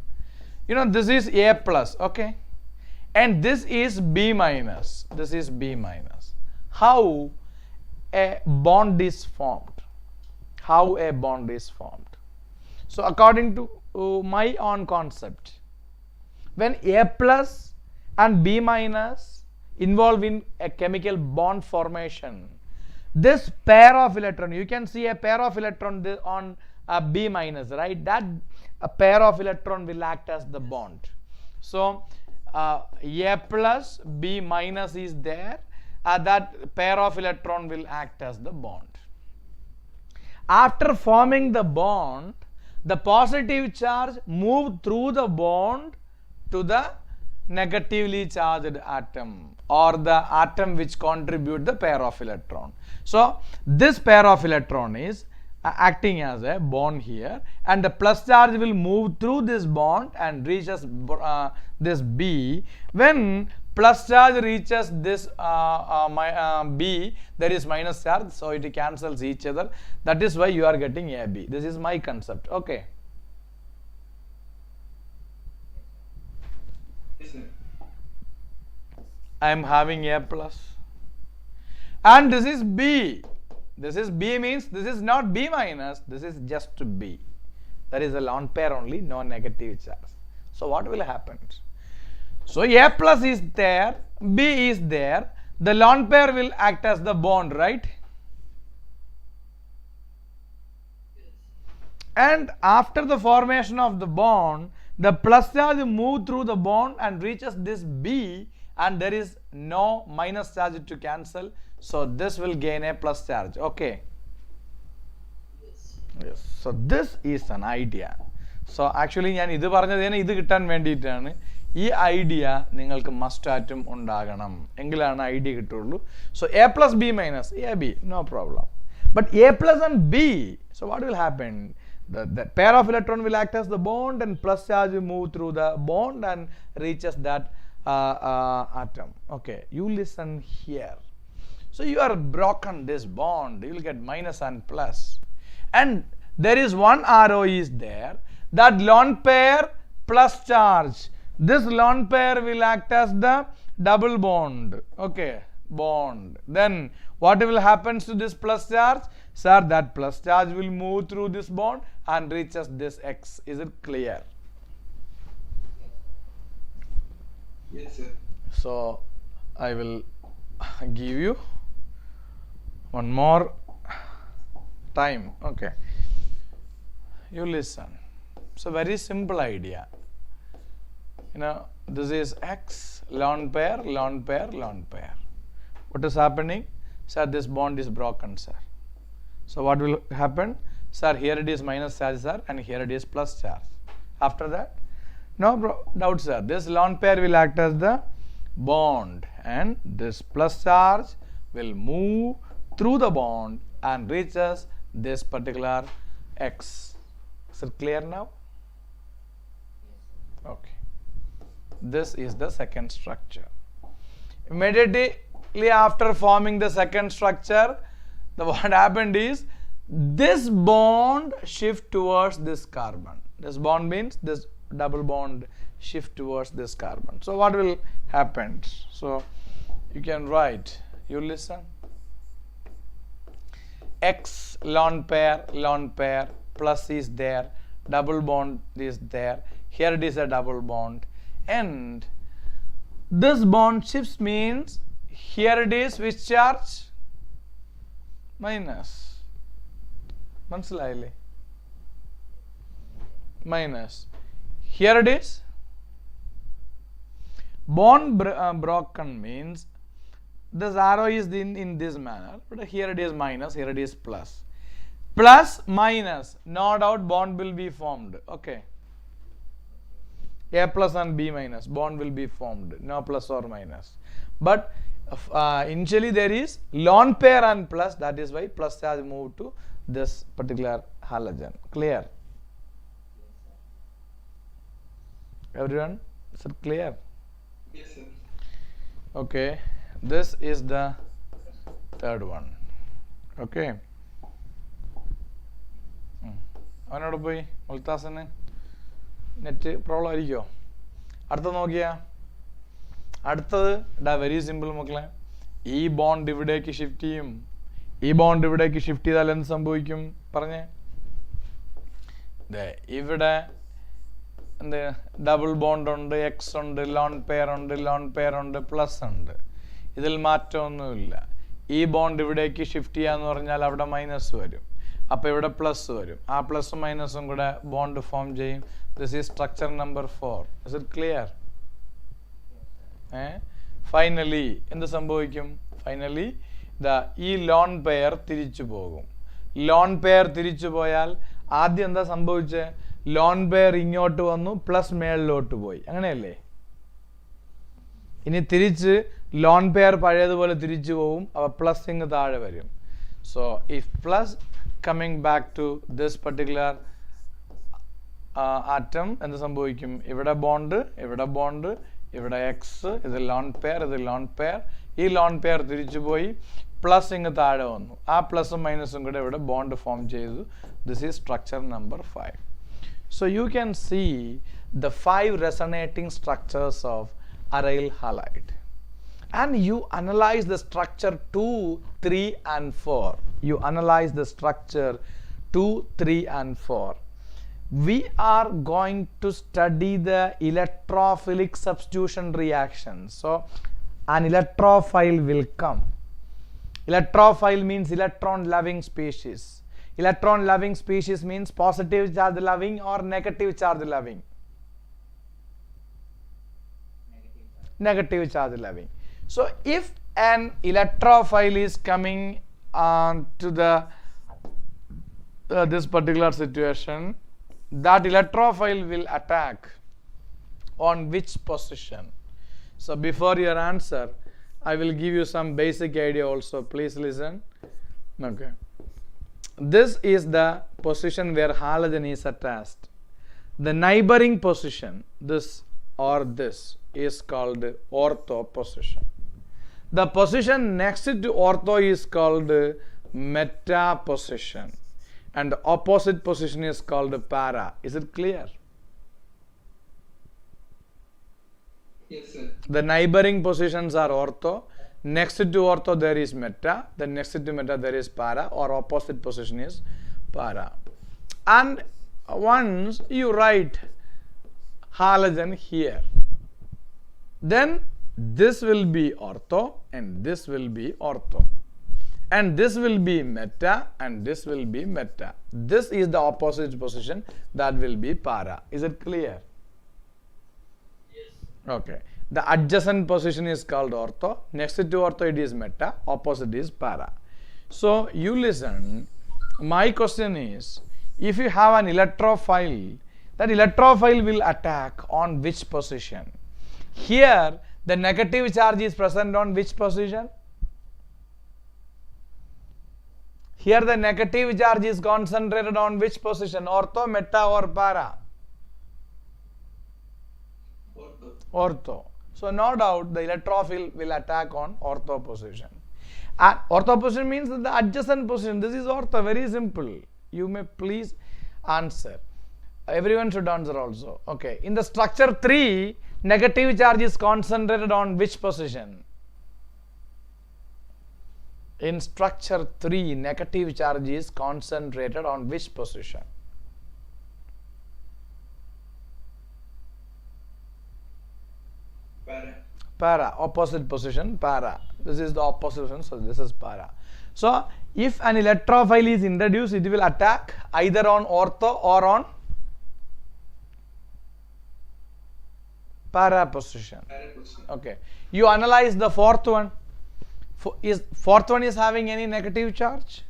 You know, this is A plus, okay? And this is B minus. This is B minus. How a bond is formed? How a bond is formed? So according to my own concept, when A plus and B minus involve in a chemical bond formation, this pair of electron, you can see a pair of electron on B minus, right? That a pair of electron will act as the bond. So A plus B minus is there, that pair of electron will act as the bond. After forming the bond, the positive charge move through the bond to the negatively charged atom or the atom which contribute the pair of electron. So this pair of electron is acting as a bond here, and the plus charge will move through this bond and reaches this B. When plus charge reaches this B, there is minus charge, so it cancels each other. That is why you are getting AB. This is my concept. Okay. Yes, sir. I am having A plus, and this is B. This is B means this is not B minus, this is just B. That is a lone pair only, no negative charge. So what will happen? So A plus is there, B is there, the lone pair will act as the bond, right? And after the formation of the bond, the plus charge move through the bond and reaches this B, and there is no minus charge to cancel. So this will gain a plus charge. Okay. Yes. So this is an idea. So actually ഞാൻ ഇത് പറഞ്ഞതിന് ഇത് കിട്ടാൻ വേണ്ടിയിട്ടാണ്. ഈ idea നിങ്ങൾക്ക് must ആറ്റും ഉണ്ടാകണം, എങ്കിലാണ് idea കിട്ടുള്ളൂ. So A plus B minus AB, no problem. But A plus and B, so what will happen? The pair of electron will act as the bond, and plus charge will move through the bond and reaches that atom. Okay, you listen here. So you are broken this bond, you will get minus and plus, and there is one arrow is there, that lone pair plus charge, this lone pair will act as the double bond. Okay, bond. Then what will happen to this plus charge? Sir, that plus charge will move through this bond and reaches this X. Is it clear? Yes, sir. So I will give you one more time. Okay. You listen. It's a very simple idea. This is X, lone pair, lone pair, lone pair. What is happening? Sir, this bond is broken, sir. So what will happen? Sir, here it is minus charge, sir, and here it is plus charge. After that, no doubt, sir. This lone pair will act as the bond, and this plus charge will move through the bond and reaches this particular X. Is it clear now? Okay. This is the second structure. Immediately after forming the second structure, what happened is this bond shift towards this carbon. This bond means this double bond shift towards this carbon. So what will happen? So you can write, you listen. X lone pair, plus is there, double bond is there, here it is a double bond, and this bond shifts means here it is which charge? Minus. മനസ്സിലായില്ലേ? Minus. Here it is. Bond broken means this arrow is in this manner, but here it is minus, here it is plus. Plus minus, no doubt bond will be formed. Okay. A plus and B minus, bond will be formed, no plus or minus. But initially there is lone pair and plus, that is why plus charge moved to this particular halogen. Clear? Everyone, is it clear? Yes, sir. Okay, this is the third one. Okay. അവനോട് പോയി മുൽത്താസന് net problem ആയിരിക്കുമോ? അടുത്ത നോക്കിയാ, അടുത്തത് very simple മക്കളെ. ഈ bond ഇവിടേക്ക് shift ചെയ്യും, ഈ ബോണ്ട് ഇവിടേക്ക് ഷിഫ്റ്റ് ചെയ്താൽ എന്ത് സംഭവിക്കും പറഞ്ഞേ? ഇവിടെ എന്ത് ഡബിൾ ബോണ്ട് ഉണ്ട്, എക്സ് ഉണ്ട്, ലോൺ പെയർ ഉണ്ട്, ലോൺ പെയർ ഉണ്ട്, പ്ലസ് ഉണ്ട്. ഇതിൽ മാറ്റമൊന്നുമില്ല. ഈ ബോണ്ട് ഇവിടേക്ക് ഷിഫ്റ്റ് ചെയ്യാന്ന് പറഞ്ഞാൽ അവിടെ മൈനസ് വരും, അപ്പോൾ ഇവിടെ പ്ലസ് വരും. ആ പ്ലസും മൈനസും കൂടെ ബോണ്ട് ഫോം ചെയ്യും. This is structure number 4. Is it clear? Finally എന്ത് സംഭവിക്കും? ഫൈനലി ഈ ലോൺ പെയർ തിരിച്ചു പോകും. ലോൺ പെയർ തിരിച്ചു പോയാൽ ആദ്യം എന്താ സംഭവിച്ചത്? ലോൺ പെയർ ഇങ്ങോട്ട് വന്നു, പ്ലസ് മേളിലോട്ട് പോയി, അങ്ങനെയല്ലേ? ഇനി തിരിച്ച് ലോൺ പെയർ പഴയതുപോലെ തിരിച്ചു പോവും, അപ്പോൾ പ്ലസ് ഇങ്ങ് താഴെ വരും. So if plus coming back to this particular atom, എന്ത് സംഭവിക്കും? ഇവിടെ ബോണ്ട്, ഇവിടെ ബോണ്ട്, ഇവിടെ എക്സ്, ഇത് ലോൺ പെയർ, ഇത് ലോൺ പെയർ. ഈ ലോൺ പെയർ തിരിച്ചു പോയി, പ്ലസ് ഇങ്ങ് താഴെ വന്നു. ആ പ്ലസും മൈനസും കൂടെ ഇവിടെ ബോണ്ട് ഫോം ചെയ്തു. This is structure number 5. So you can see the 5 resonating structures of aryl halide. And you analyze the structure 2, 3 and 4. You analyze the structure 2, 3 and 4. We are going to study the electrophilic substitution reaction. So an electrophile will come. Electrophile means electron loving species. Electron loving species means positive charge loving or negative charge loving. Negative charge loving. So if an electrophile is coming to this particular situation, that electrophile will attack on which position? So before your answer, I will give you some basic idea also. Please listen. Okay. This is the position where halogen is attached. The neighboring position, this or this, is called ortho position. The position next to ortho is called meta position, and the opposite position is called para. Is it clear? Yes, sir. The neighboring positions are ortho, next to ortho there is meta, then next to meta there is para, or opposite position is para. And once you write halogen here, then this will be ortho and this will be ortho, and this will be meta and this will be meta. This is the opposite position, that will be para. Is it clear? Yes. Okay. The adjacent position is called ortho, next to ortho it is meta, opposite is para. So you listen, my question is, if you have an electrophile, that electrophile will attack on which position? Here the negative charge is present on which position? Here the negative charge is concentrated on which position? Ortho, meta or para? Ortho. Ortho. So no doubt the electrophile will attack on ortho position. And ortho position means the adjacent position. This is ortho, very simple. You may please answer. Everyone should answer also. Okay. In the structure 3, negative charge is concentrated on which position? In structure 3, negative charge is concentrated on which position? Para. Para, opposite position, para. This is the opposite position, so this is para. So if an electrophile is introduced, it will attack either on ortho or on para position. Para position. Okay. You analyze the fourth one. Fourth one is having any negative charge?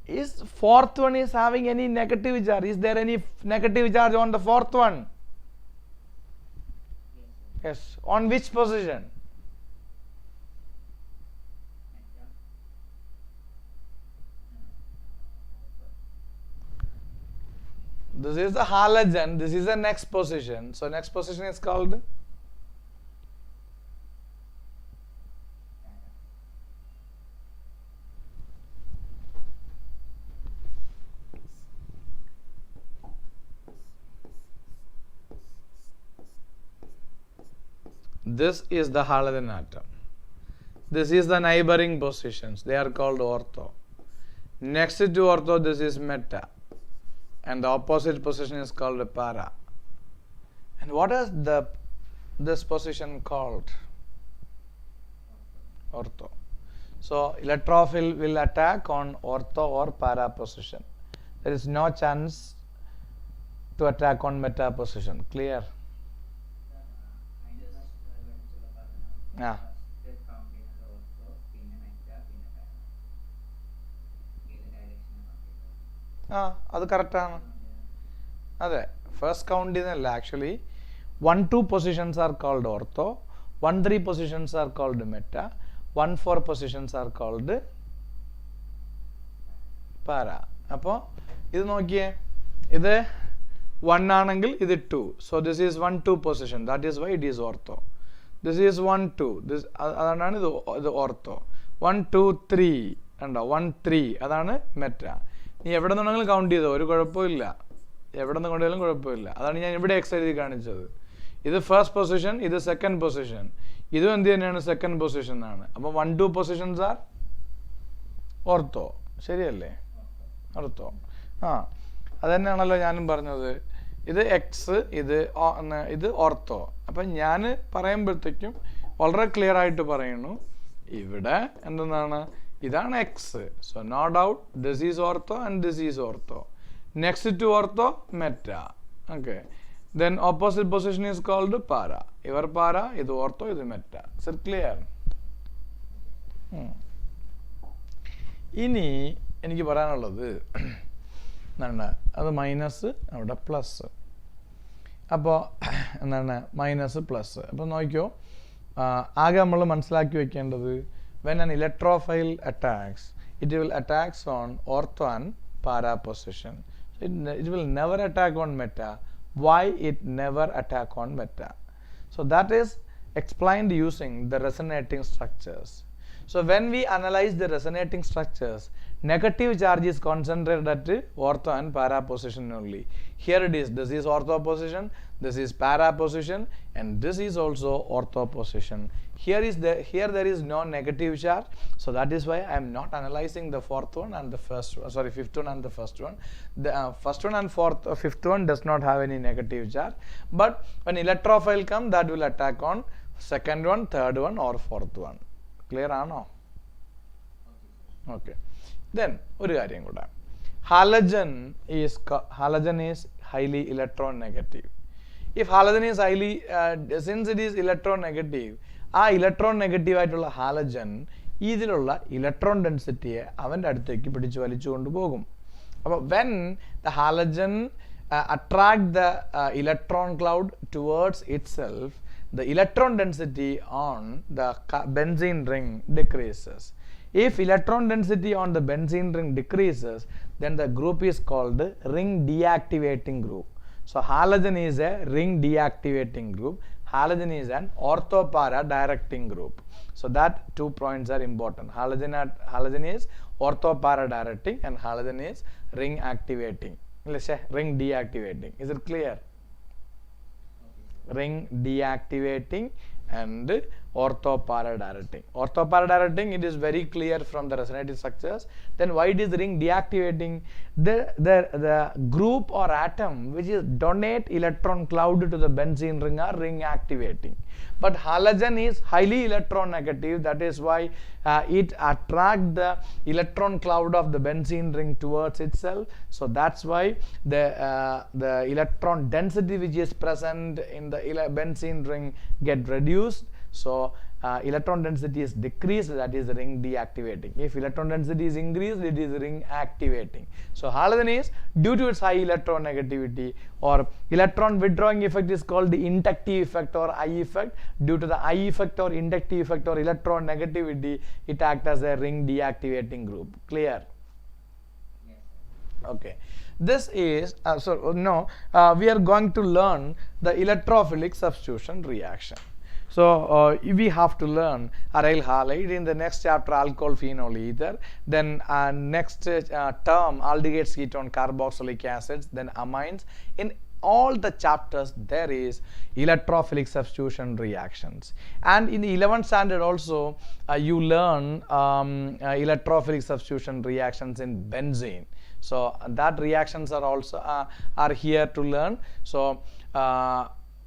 Is fourth one is having any negative charge? Is there any negative charge on the fourth one? Yes, sir. Yes. On which position? Meta. This is the halogen. This is the next position. So next position is called this is the halogen atom. This is the neighboring positions. They are called ortho. Next to ortho, this is meta. And the opposite position is called para. And what is this position called? Ortho. So electrophile will attack on ortho or para position. There is no chance to attack on meta position. Clear? അതിന്റെ വെളിച്ചുള്ള പറഞ്ഞ Ah. First count ചെയ്യുന്നത് ortho പിന്നെ meta പിന്നെ para ഏത് ഡയറക്ഷനാണ് അത് കറക്റ്റാണ്. അതെ, ഫസ്റ്റ് കൗണ്ട് ചെയ്യുന്നതല്ല. Actually 1-2 positions are called ortho, 1-3 positions are called meta, 1-4 positions are called para. അപ്പോൾ ഇത് നോക്കിയേ, ഇത് 1 ആണെങ്കിൽ ഇത് 2. So this is 1-2 position. That is why it is ortho. This is 1-2. അതാണ് ഇത് ഓർത്തോ. 1-2-3 കണ്ടോ, 1-3 അതാണ് മെറ്റ. നീ എവിടെ നിന്നുണ്ടെങ്കിലും കൗണ്ട് ചെയ്തോ, ഒരു കുഴപ്പമില്ല. എവിടെ നിന്ന് കൊണ്ടുപോയാലും കുഴപ്പമില്ല. അതാണ് ഞാൻ ഇവിടെ എക്സ് എഴുതി കാണിച്ചത്. ഇത് ഫസ്റ്റ് പൊസിഷൻ, ഇത് സെക്കൻഡ് പൊസിഷൻ, ഇതും എന്ത് തന്നെയാണ്, സെക്കൻഡ് പൊസിഷൻ ആണ്. അപ്പം 1-2 പൊസിഷൻസ് ആർ ഓർത്തോ. ശരിയല്ലേ? ഓർത്തോ. അത് തന്നെയാണല്ലോ ഞാനും പറഞ്ഞത്. ഇത് എക്സ്, ഇത് ഓർത്തോ. അപ്പം ഞാൻ പറയുമ്പോഴത്തേക്കും വളരെ ക്ലിയർ ആയിട്ട് പറയുന്നു, ഇവിടെ എന്താണ്, ഇതാണ് x. So no doubt this is ortho and this is ortho. Next to ortho meta. Okay. Then opposite position is called para. ഇവർ പാര, ഇത് ഓർത്തോ, ഇത് മെറ്റ. Sir clear? ഇനി എനിക്ക് പറയാനുള്ളത് എന്താണ്, അത് മൈനസ്, അവിടെ പ്ലസ്. അപ്പോൾ എന്താണ്, മൈനസ് പ്ലസ്. അപ്പോൾ നോക്കിയോ, ആകെ നമ്മൾ മനസ്സിലാക്കി വെക്കേണ്ടത്, when an electrophile attacks, it will attacks on ortho and para position. So it will never attack on meta. Why it never attack on meta? So that is explained using the resonating structures. So when we analyze the resonating structures, negative charge is concentrated at ortho and para position only. Here it is, this is ortho position, this is para position, and this is also ortho position. Here there is no negative charge, so that is why I am not analyzing the fourth one and the first one, sorry, fifth one and the first one. The first one and fifth one does not have any negative charge, but when electrophile come, that will attack on second one, third one, or fourth one. Clear or no? Okay. Then ഒരു കാര്യം കൂടെ, halogen is highly electronegative. If halogen is highly since it is electronegative, ആ electronegative ആയിട്ടുള്ള halogen ഇതിലുള്ള electron density അവൻ്റെ അടുത്തേക്ക് പിടിച്ചു വലിച്ചു കൊണ്ടുപോകും. അപ്പോൾ when the halogen attract the electron cloud towards itself, the electron density on the benzene ring decreases. If electron density on the benzene ring decreases, then the group is called ring deactivating group. So halogen is a ring deactivating group. Halogen is an ortho-para directing group. So that 2 points are important. Halogen is ortho-para directing and halogen is ring activating. Let's say ring deactivating. Is it clear? Ring deactivating and ortho-para directing. Ortho-para directing, it is very clear from the resonating structures. Then why it is ring deactivating? The group or atom which is donate electron cloud to the benzene ring are ring activating. But halogen is highly electronegative, that is why it attract the electron cloud of the benzene ring towards itself. So that's why the electron density which is present in the benzene ring get reduced. So electron density is decreased, that is ring deactivating. If electron density is increased, it is ring activating. So halogen is, due to its high electronegativity or electron withdrawing effect, is called the inductive effect or I effect. Due to the I effect or inductive effect or electron negativity, it acts as a ring deactivating group. Clear? Yes. Okay. This is we are going to learn the electrophilic substitution reaction. So we have to learn aryl halide. In the next chapter, alcohol phenol ether. Then next term, aldehydes ketone carboxylic acids. Then amines. In all the chapters, there is electrophilic substitution reactions. And in the 11th standard also, you learn electrophilic substitution reactions in benzene. So that reactions are also are here to learn. So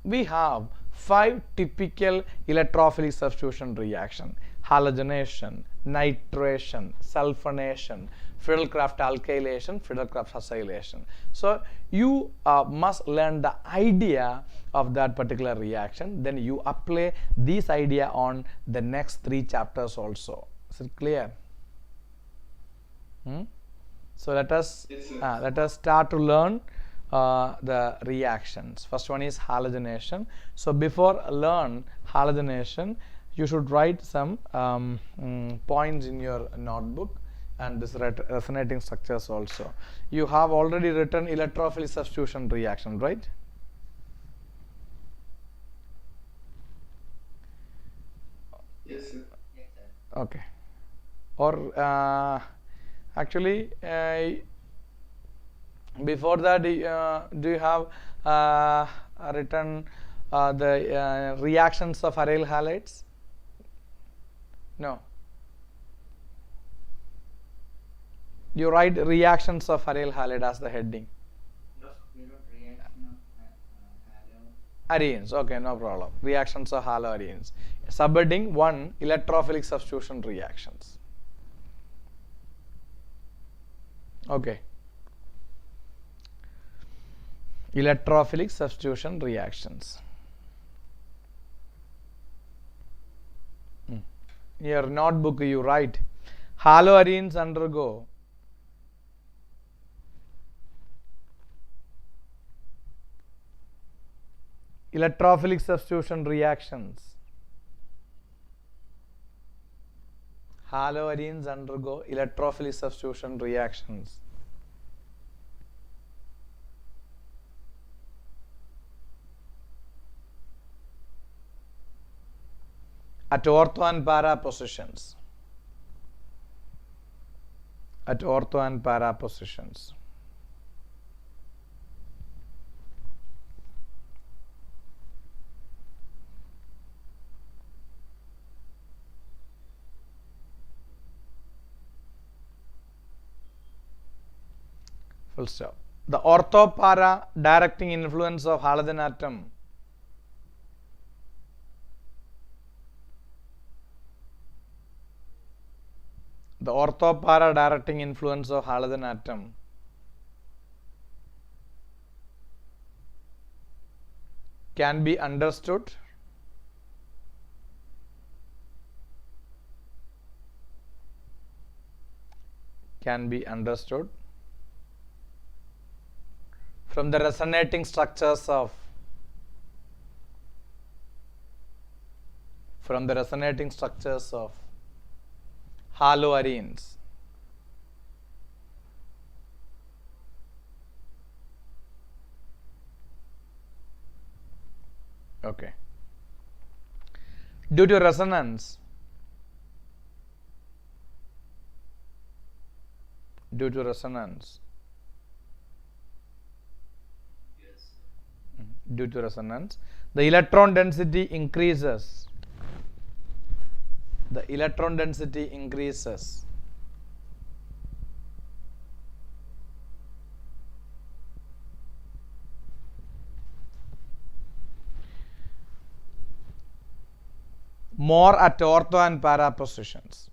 we have 5 typical electrophilic substitution reaction: halogenation, nitration, sulfonation, Friedel-Crafts alkylation, Friedel-Crafts acylation. So you must learn the idea of that particular reaction, then you apply this idea on the next 3 chapters also. Is it clear? So let us start to learn the reactions. First one is halogenation. So before learn halogenation, you should write some points in your notebook and this resonating structures also. You have already written electrophilic substitution reaction, right? Yes, sir. Yes, sir. Okay. Or actually before that, do you have written the reactions of aryl halides? No. You write reactions of aryl halide as the heading. We wrote reaction of halo. Arenes, okay, no problem. Reactions of haloarenes. Subheading 1, electrophilic substitution reactions. Okay. Electrophilic substitution reactions. In your notebook you write haloarenes undergo electrophilic substitution reactions. Haloarenes undergo electrophilic substitution reactions. At ortho and para positions. at ortho and para positions. Full stop. The ortho-para directing influence of halogen atom directing influence of halogen atom can be understood from the resonating structures of haloarenes. Okay. Due to resonance, Yes. the electron density increases. More at ortho and para positions.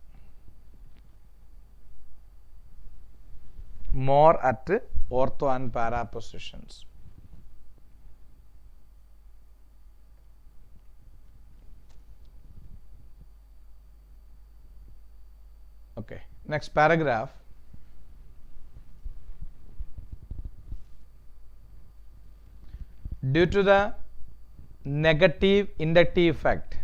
Okay, next paragraph. Due to the negative inductive effect,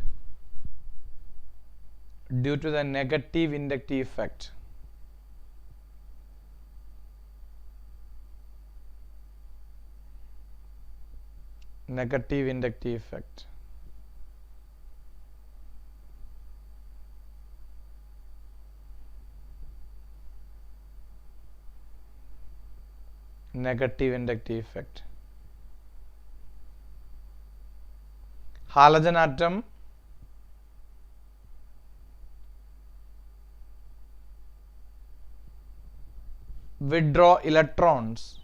halogen atom withdraw electrons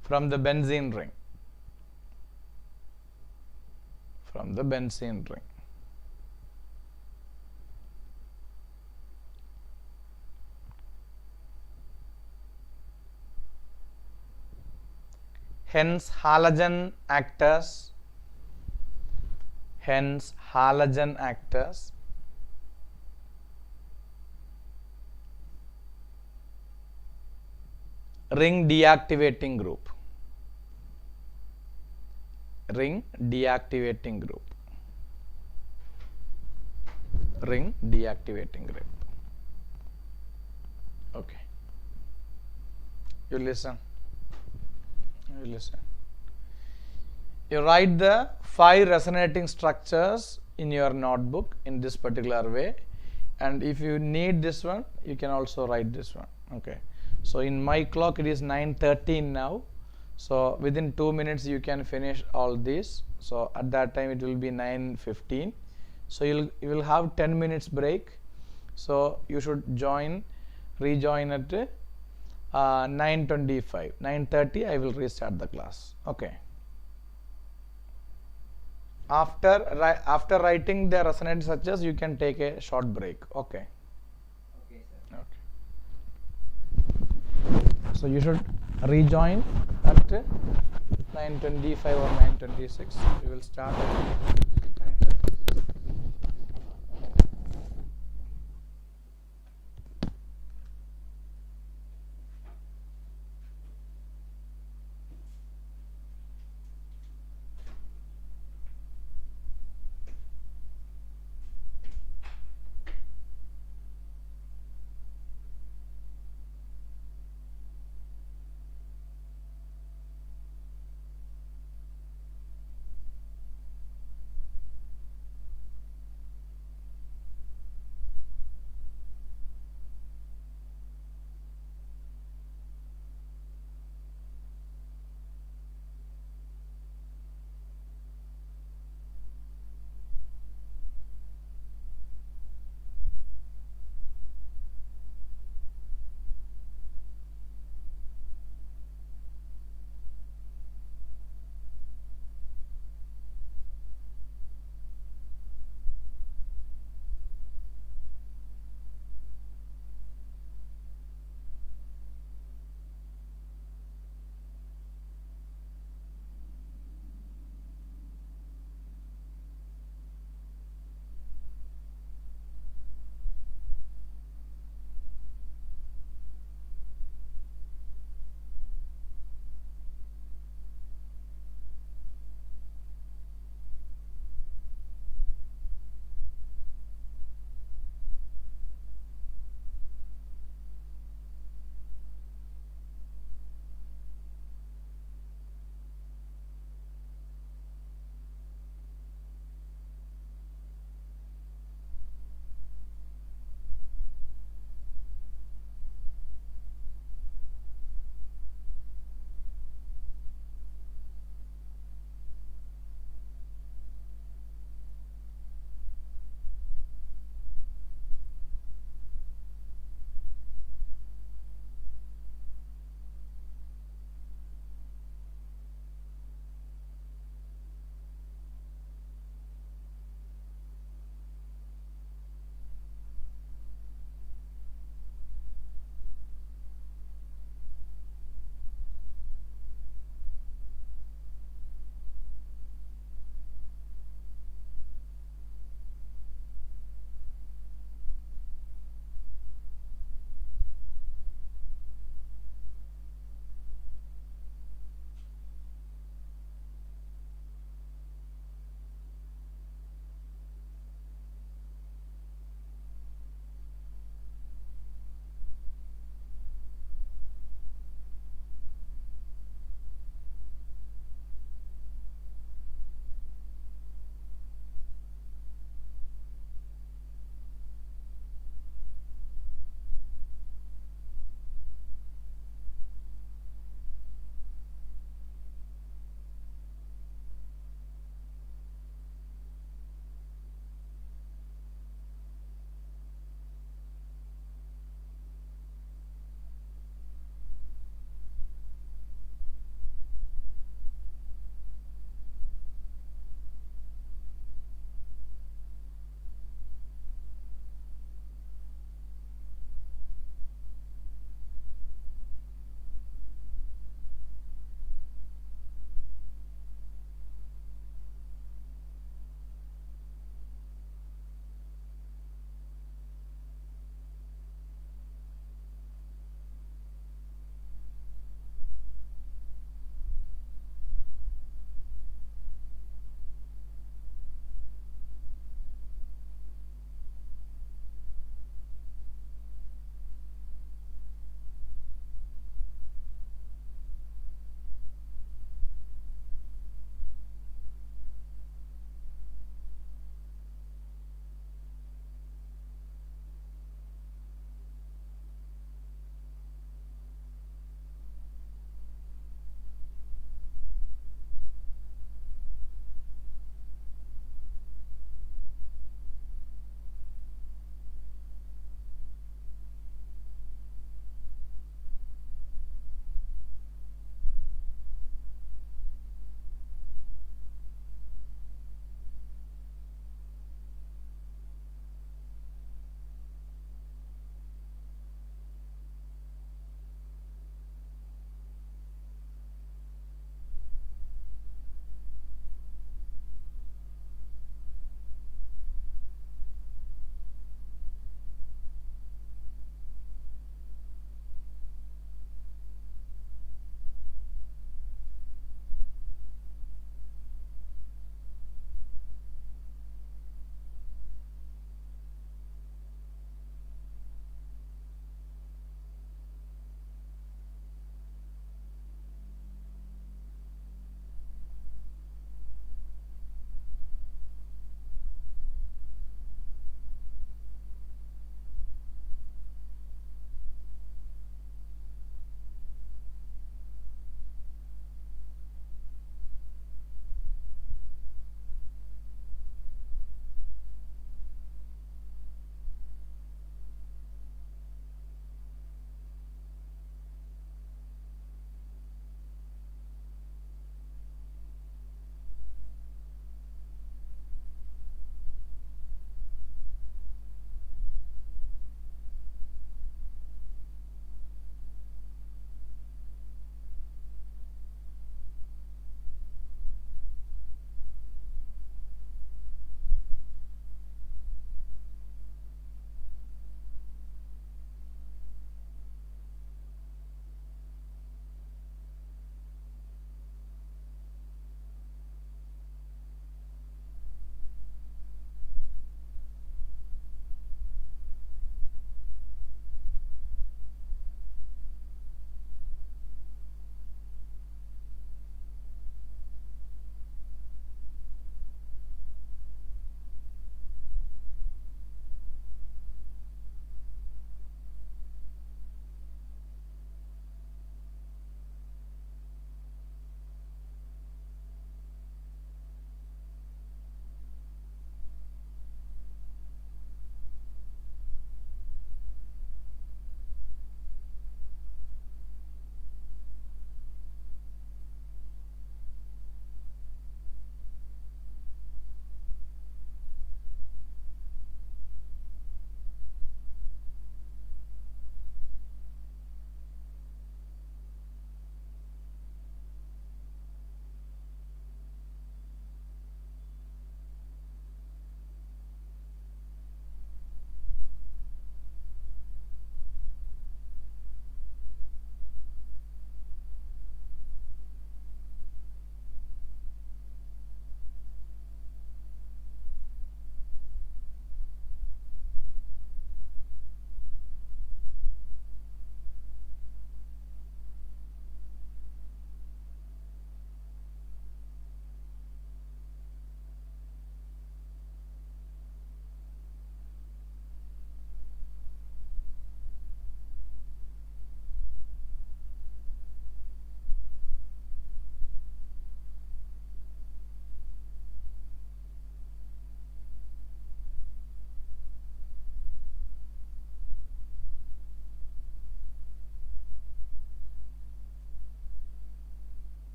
from the benzene ring. Hence halogen actors ring deactivating group. Okay, you listen. You write the 5 resonating structures in your notebook in this particular way, and if you need this one, you can also write this one. Okay, so in my clock it is 9:13 now, so within 2 minutes you can finish all this. So at that time it will be 9:15, so you will have 10 minutes break, so you should rejoin at 9:25. 9:30 I will restart the class. Okay, after writing the resonating structures you can take a short break. Okay, Okay, sir. so you should rejoin at 9:25 or 9:26. We will start at 9:30.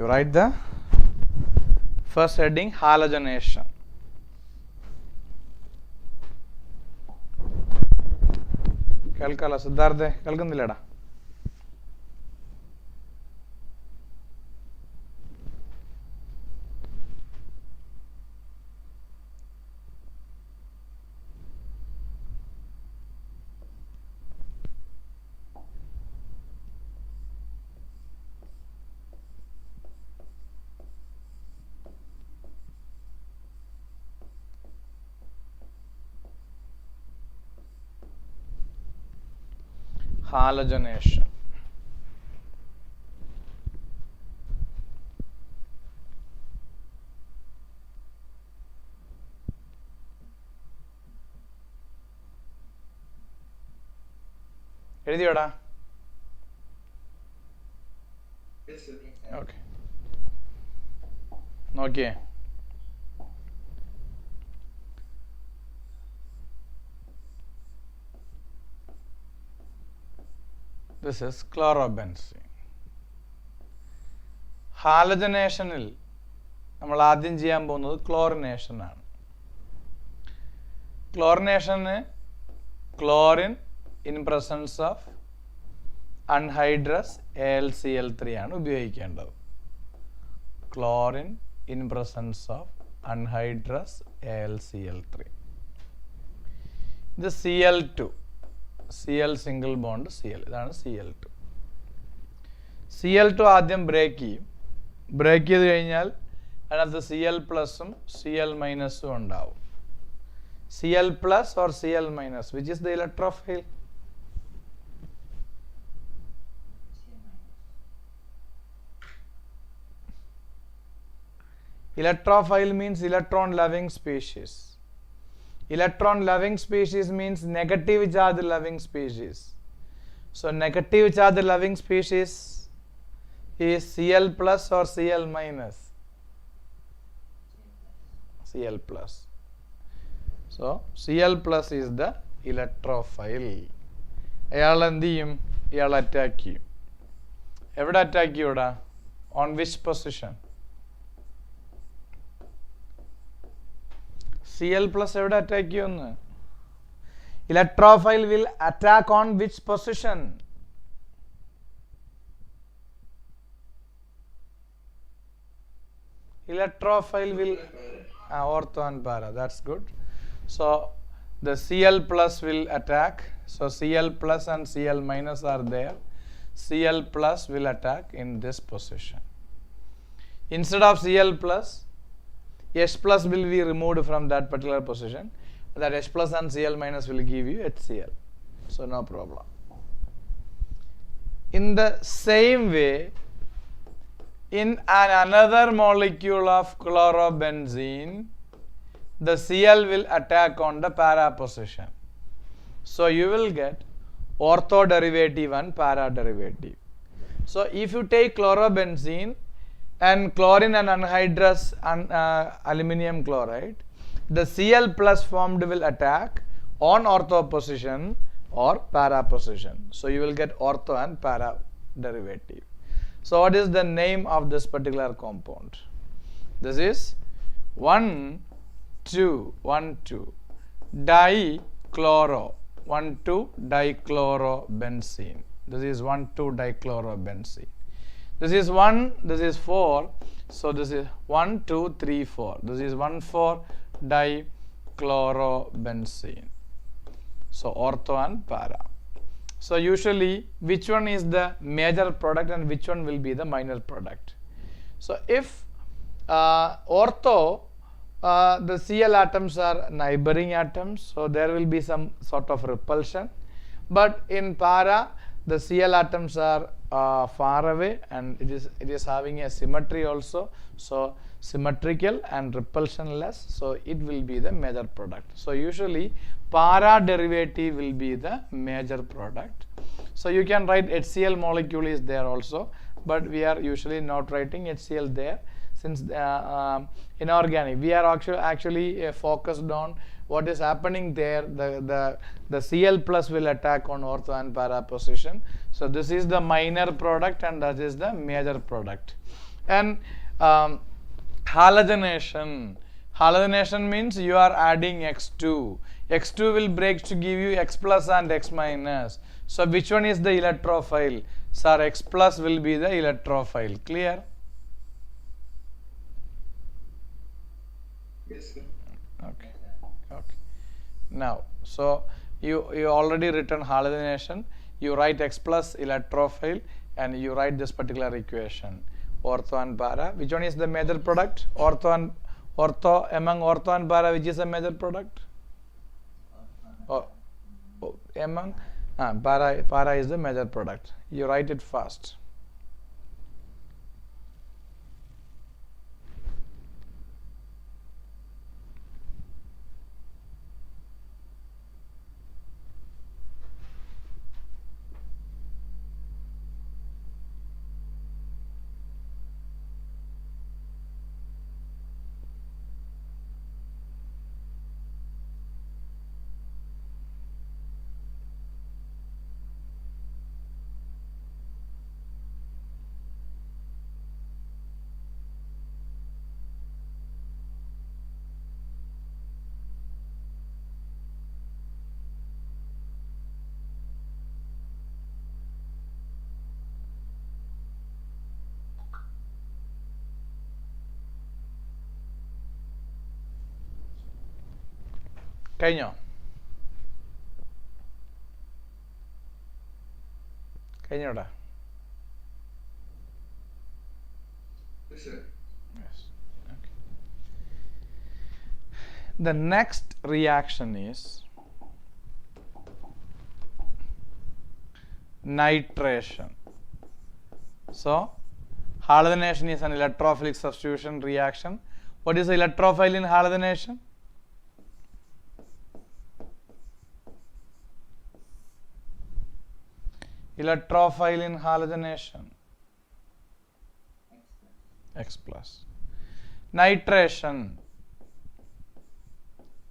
You write the first heading, halogenation. കേൾക്കാലോ സിദ്ധാർത്ഥെ? കേൾക്കുന്നില്ലടാ? Halogenation. എഴുതിയോടാ? Yes, sir. Okay, നോക്കിയേ. This is chlorobenzene. ഹാലജനേഷനിൽ നമ്മൾ ആദ്യം ചെയ്യാൻ പോകുന്നത് ക്ലോറിനേഷൻ ആണ്. ക്ലോറിനേഷന് chlorine in presence of anhydrous AlCl3 ആണ് ഉപയോഗിക്കേണ്ടത്. Chlorine in presence of anhydrous AlCl3. ഇത് Cl2, Cl single bond Cl, ഇതാണ് Cl2. Cl2 ആദ്യം ബ്രേക്ക് ചെയ്യും. ബ്രേക്ക് ചെയ്ത് കഴിഞ്ഞാൽ അതിനകത്ത് Cl പ്ലസും Cl മൈനസും ഉണ്ടാവും. Cl plus or Cl minus, which is the electrophile? Electrophile means electron loving species. Electron loving species means negative charge loving species. So negative charge loving species is Cl plus or Cl minus? Cl plus. So Cl plus is the electrophile. അയാൾ എന്ത് ചെയ്യും? ഇയാൾ attack ചെയ്യും. എവിടെ attack ചെയ്യൂടാ? On which position? Cl plus എവിടെ attack ചെയ്യുമെന്ന്? Electrophile will attack on which position? Electrophile will ortho and para. That's good. So the Cl plus will attack. So Cl plus and Cl minus are there. Cl plus will attack in this position. Instead of Cl plus, H plus will be removed from that particular position. That H plus and Cl minus will give you HCl. So no problem. In the same way, in another molecule of chlorobenzene, the Cl will attack on the para position. So you will get ortho derivative and para derivative. So if you take chlorobenzene and chlorine and anhydrous and aluminum chloride, the Cl plus formed will attack on ortho position or para position. So you will get ortho and para derivative. So what is the name of this particular compound? This is 1,2 dichloro, 1,2-dichlorobenzene. This is 1,2-dichlorobenzene. This is 1, this is 4, so this is 1, 2, 3, 4. This is 1,4-dichlorobenzene. So ortho and para. So usually which one is the major product and which one will be the minor product? So if ortho, the Cl atoms are neighboring atoms, so there will be some sort of repulsion. But in para, the Cl atoms are far away and it is having a symmetry also. So symmetrical and repulsionless. So it will be the major product. So usually para derivative will be the major product. So you can write HCl molecule is there also, but we are usually not writing HCl there since inorganic. We are actually focused on what is happening there. The Cl plus will attack on ortho and para position. So this is the minor product and that is the major product. And halogenation. Halogenation means you are adding X2. X2 will break to give you X plus and X minus. So which one is the electrophile? Sir, X plus will be the electrophile. Clear? Yes, sir. Okay. Okay. Now, so you already written halogenation. You write X plus electrophile and you write this particular equation. Ortho and para. Which one is the major product? Ortho among ortho and para, which is a major product? Among para is the major product. You write it fast. കഴിഞ്ഞോ? കഴിഞ്ഞോടാ? Yes, sir. Yes. Okay. The next reaction is nitration. So halogenation is an electrophilic substitution reaction. What is the electrophile in halogenation? Electrophile in halogenation. X plus. Nitration.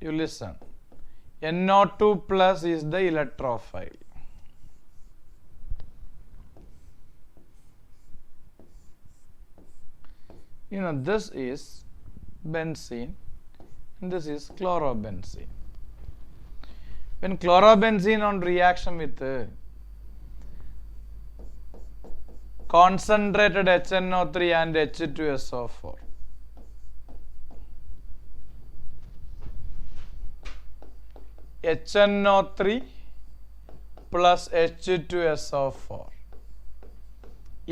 You listen. NO2 plus is the electrophile. You know, this is benzene and this is chlorobenzene. When chlorobenzene on reaction with concentrated HNO3 and H2SO4, HNO3 plus H2SO4,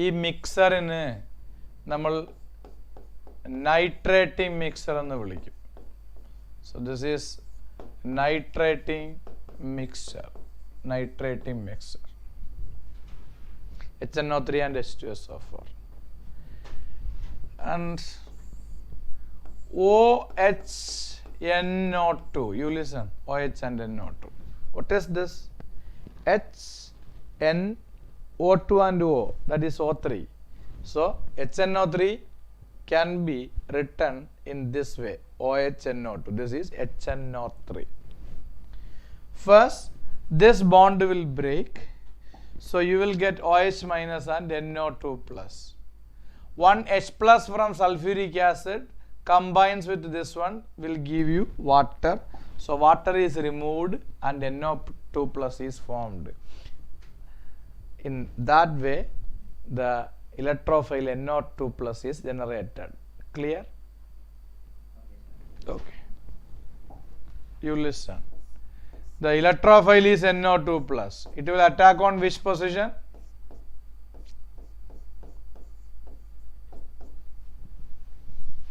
ഈ മിക്സറിന് നമ്മൾ നൈട്രേറ്റിംഗ് mixer എന്ന് വിളിക്കും. So this is nitrating mixture. HNO3 and H2SO4 and OHNO2. You listen. OH and NO2. What is this? HNO2 and O. That is O3. So HNO3 can be written in this way. OHNO2. This is HNO3. First, this bond will break. So you will get OH minus and NO2 plus. One H plus from sulfuric acid combines with this one will give you water. So water is removed and NO2 plus is formed. In that way, the electrophile NO2 plus is generated. Clear? Okay. You listen. The electrophile is NO2 plus. It will attack on which position?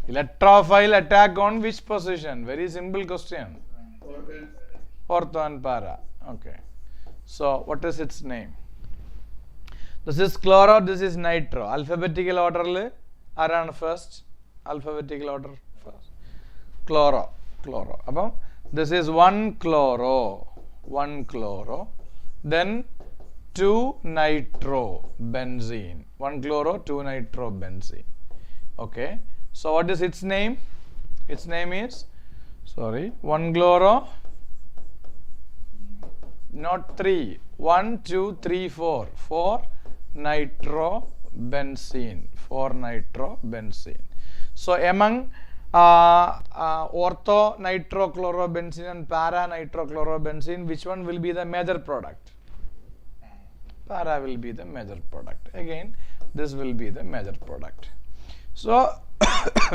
Electrophile attack on which position? Very simple question. Ortho and para. Okay. So what is its name? This is chloro, this is nitro. Alphabetical order around first. Alphabetical order first. Chloro. Above this is 1 chloro, then 2 nitrobenzene. 1 chloro, 2 nitrobenzene. Okay. So what is its name? Its name is 1 chloro, not 3. 1, 2, 3, 4. 4 nitrobenzene. 4-nitrobenzene. So among ortho-nitrochlorobenzene and para-nitrochlorobenzene, which one will be the major product? Para will be the major product. Again, this will be the major product. So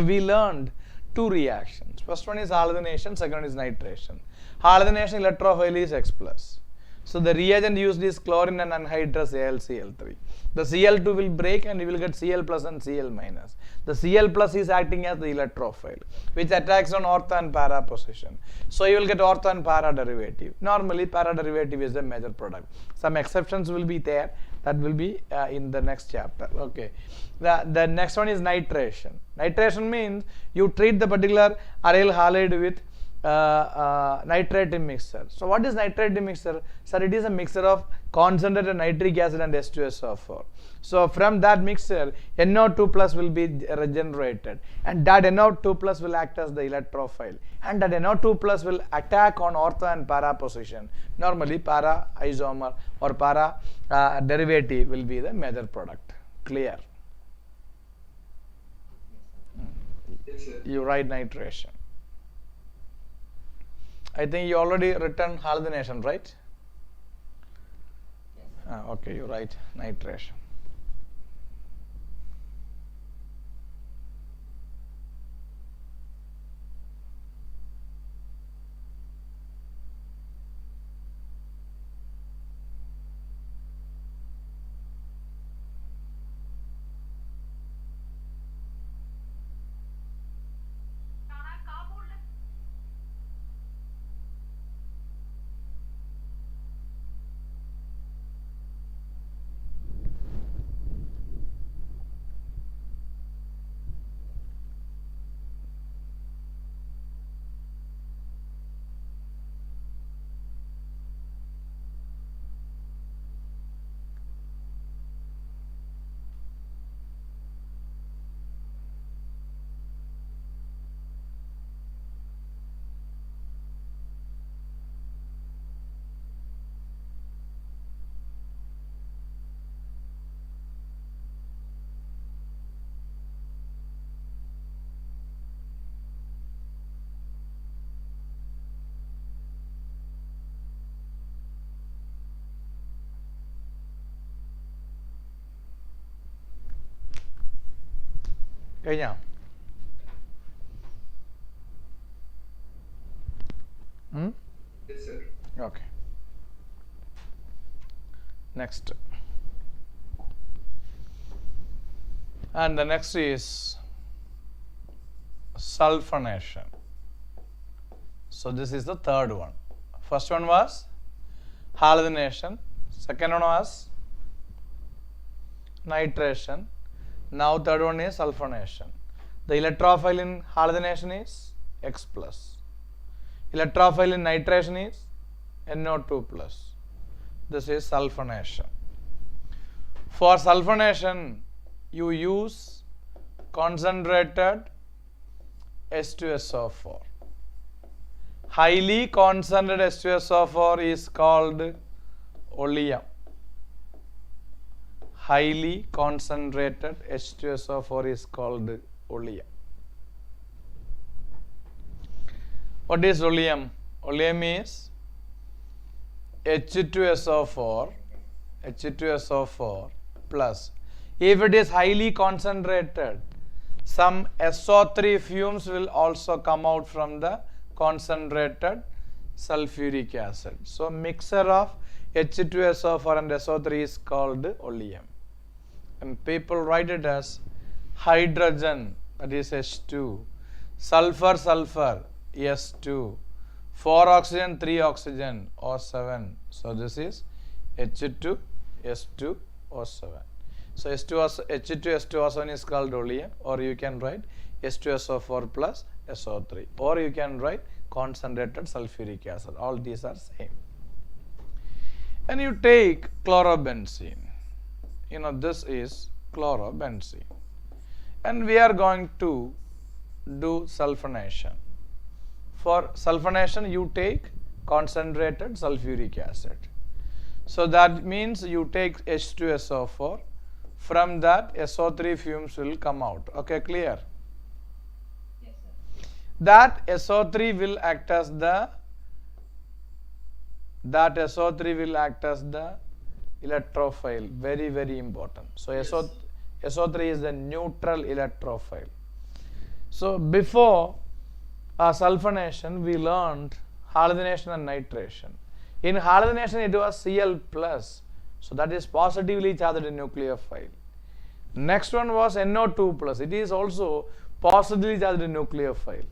we learned two reactions. First one is halogenation, second one is nitration. Halogenation electrophile is X plus. So the reagent used is chlorine and anhydrous AlCl3. The Cl2 will break and you will get Cl plus and Cl minus. The Cl plus is acting as the electrophile, which attacks on ortho and para position. So you will get ortho and para derivative. Normally para derivative is the major product. Some exceptions will be there. That will be in the next chapter. Okay. The next one is nitration. Nitration means you treat the particular aryl halide with nitrate mixture. So what is nitrate mixture? Sir, it is a mixture of concentrated nitric acid and H2SO4. So from that mixture, NO2 plus will be regenerated, and that NO2 plus will act as the electrophile, and that NO2 plus will attack on ortho and para position. Normally para isomer or para derivative will be the major product. Clear? Yes, sir. You write nitration. I think you already written halogenation, right? Yes. Okay, you write nitration. കഴിഞ്ഞോ? Yes, sir. Okay. Next. And the next is sulfonation. So this is the third one. First one was halogenation. Second one was nitration. Now third one is sulfonation. The electrophile in halogenation is X plus. Electrophile in nitration is NO2 plus. This is sulfonation. For sulfonation, you use concentrated H2SO4. Highly concentrated H2SO4 is called oleum. Highly concentrated H2SO4 is called oleum. What is oleum? Oleum is H2SO4 plus. If it is highly concentrated, some SO3 fumes will also come out from the concentrated sulfuric acid. So mixture of H2SO4 and SO3 is called oleum. And people write it as hydrogen, that is H2, sulfur, S2, 4 oxygen, 3 oxygen, O7. So this is H2, S2, O7. So H2SO7 is called oleum, or you can write H2SO4 plus SO3, or you can write concentrated sulfuric acid. All these are same. And you take chlorobenzene. You know, this is chlorobenzene. And we are going to do sulfonation. For sulfonation, you take concentrated sulfuric acid. So that means you take H2SO4 from that SO3 fumes will come out. Okay, clear? Yes, sir. That SO3 will act as the electrophile. Very, very important. So SO3 is the neutral electrophile. So before sulfonation, we learned halogenation and nitration. In halogenation, it was Cl plus. So that is positively charged nucleophile. Next one was NO2 plus. It is also positively charged nucleophile.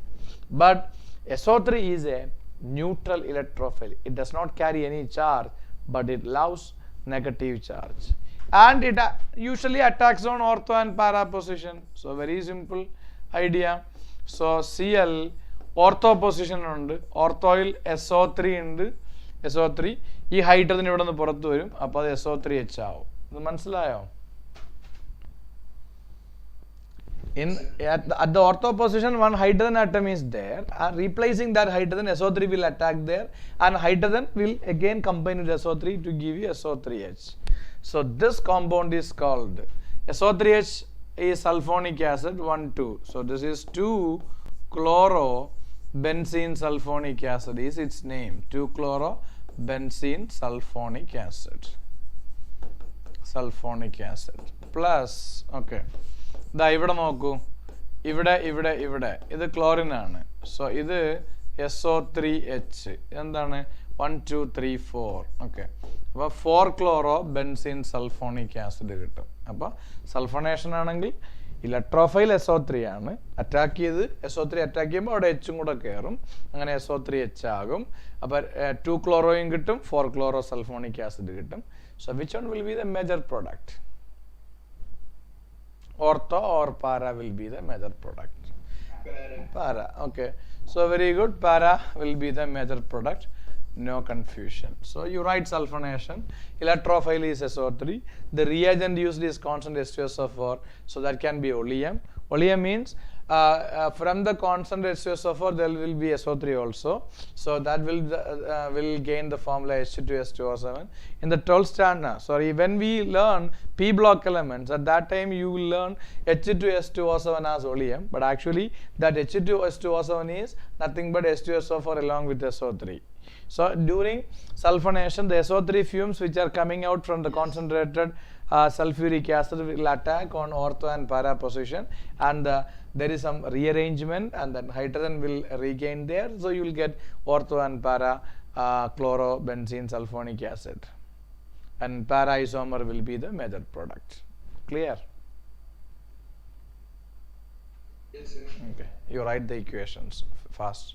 But SO3 is a neutral electrophile. It does not carry any charge, but it allows negative charge. And it usually attacks on ortho and para position. So very simple idea. So Cl ortho position ഉണ്ട്, orthoil SO3 ഉണ്ട്, SO3 ഈ hydrogen ഇവിടെ നിന്ന് പുറത്തു വരും, അപ്പോൾ അത് SO3H ആവും. ഇത് മനസ്സിലായോ? At the ortho position, one hydrogen atom is there, and replacing that hydrogen, SO3 will attack there, and hydrogen will again combine with SO3 to give you SO3H. So this compound is called SO3H is sulfonic acid 1,2. So this is 2-chloro-benzene sulfonic acid is its name. 2-chloro-benzene sulfonic acid. Sulfonic acid plus, okay. ദാ ഇവിടെ നോക്കൂ, ഇവിടെ ഇത് chlorine ആണ്. So ഇത് SO3H എന്താണ് 1 2 3 4. Okay, അപ്പോൾ 4-chloro-benzene sulfonic acid കിട്ടും. അപ്പോൾ സൾഫണേഷൻ ആണെങ്കിൽ ഇലക്ട്രോഫൈൽ SO3 ആണ്, അറ്റാക്ക് ചെയ്ത് SO3 അറ്റാക്ക് ചെയ്യുമ്പോൾ അവിടെ എച്ചും കൂടെ കയറും, അങ്ങനെ SO3H ആകും. അപ്പോൾ 2-chloroയും കിട്ടും, 4-chloro-sulfonic ആസിഡ് കിട്ടും. So which one will be the major product? Ortho or para will be the major product? Para. Okay, so very good. Para will be the major product, no confusion. So you write sulfonation, electrophile is SO3, the reagent used is constant H2SO4, so that can be oleum. Oleum means from the constant H2SO4 there will be SO3 also, so that will gain the formula H2S2O7. In the 12th standard, when we learn P block elements, at that time you will learn H2S2O7 as oleum, but actually that H2S2O7 is nothing but H2SO4 along with SO3. So during sulfonation, the SO3 fumes which are coming out from the concentrated sulfuric acid will attack on ortho and para position, and there is some rearrangement, and then hydrogen will regain there, so you will get ortho and para chloro-benzene sulfonic acid, and para isomer will be the major product. Clear? Yes, sir. Okay, you write the equations fast.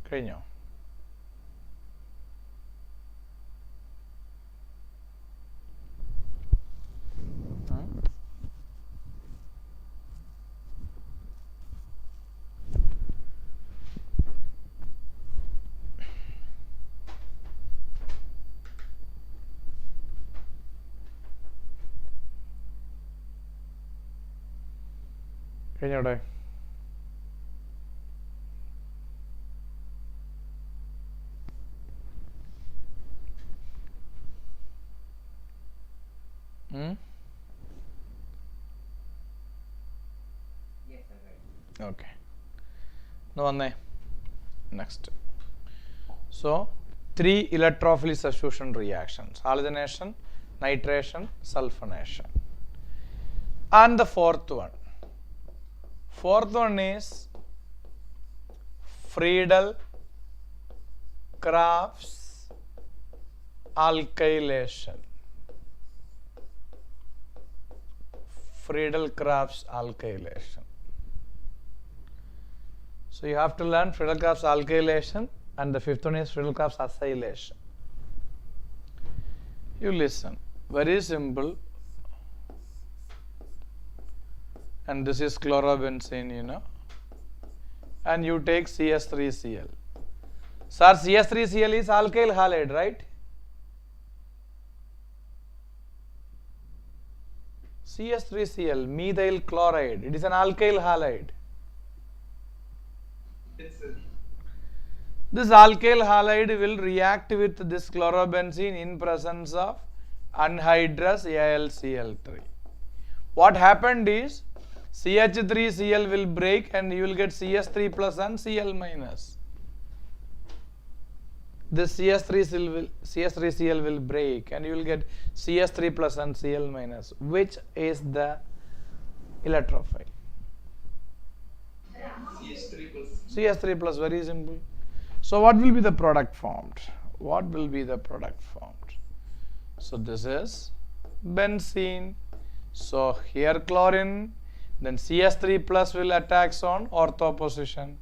കഴിഞ്ഞോ? കഴിഞ്ഞോടെ? Yes, sir. Right. Okay. Now next. So 3 electrophilic substitution reactions: halogenation, nitration, sulfonation. And the fourth one is Friedel Friedel-Crafts alkylation. Friedel-Crafts alkylation. So you have to learn Friedel-Crafts alkylation, and the fifth one is Friedel-Crafts acylation. You listen, very simple. And this is chlorobenzene, you know, and you take CS3Cl. Sir, CS3Cl is alkyl halide, right? CS3Cl, methyl chloride, it is an alkyl halide. Yes, sir. This alkyl halide will react with this chlorobenzene in presence of anhydrous AlCl3. What happened is CH3Cl will break and you will get CS3 plus and Cl minus. This CS3Cl will break and you will get CS3 plus and Cl minus, which is the electrophile. CS3 plus. CS3 plus, very simple. So what will be the product formed? What will be the product formed? So this is benzene. So here chlorine, then CS3 plus will attacks on ortho position.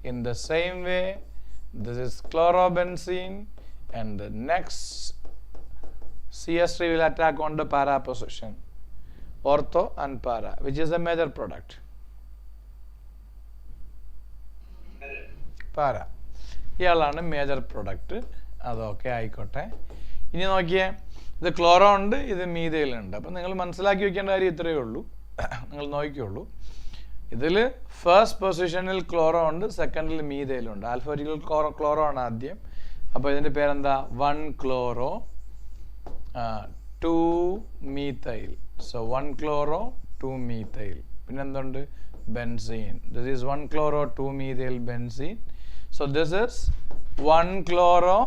In the same way, this is chlorobenzene, and the next CS3 will attack on the para position, ortho and para, which is a major product. പാര ഇയാളാണ് major product. അതൊക്കെ ആയിക്കോട്ടെ. ഇനി നോക്കിയേ, ഇത് chloro ഉണ്ട്, ഇത് മീഥൈലുണ്ട്. അപ്പം നിങ്ങൾ മനസ്സിലാക്കി വെക്കേണ്ട കാര്യം ഇത്രയേ ഉള്ളൂ. നിങ്ങൾ നോക്കിയുള്ളൂ, ഇതിൽ ഫസ്റ്റ് പൊസിഷനിൽ ക്ലോറോ ഉണ്ട്, സെക്കൻഡിൽ മീഥൈലുണ്ട്. ആൽഫബറ്റിക്കൽ ക്ലോറോ ആണ് ആദ്യം. അപ്പോൾ ഇതിൻ്റെ പേരെന്താ? 1 chloro 2 methyl. So 1 chloro 2 methyl. പിന്നെന്തുണ്ട്? Benzene. This is 1 chloro 2 methyl benzene. So this is 1 chloro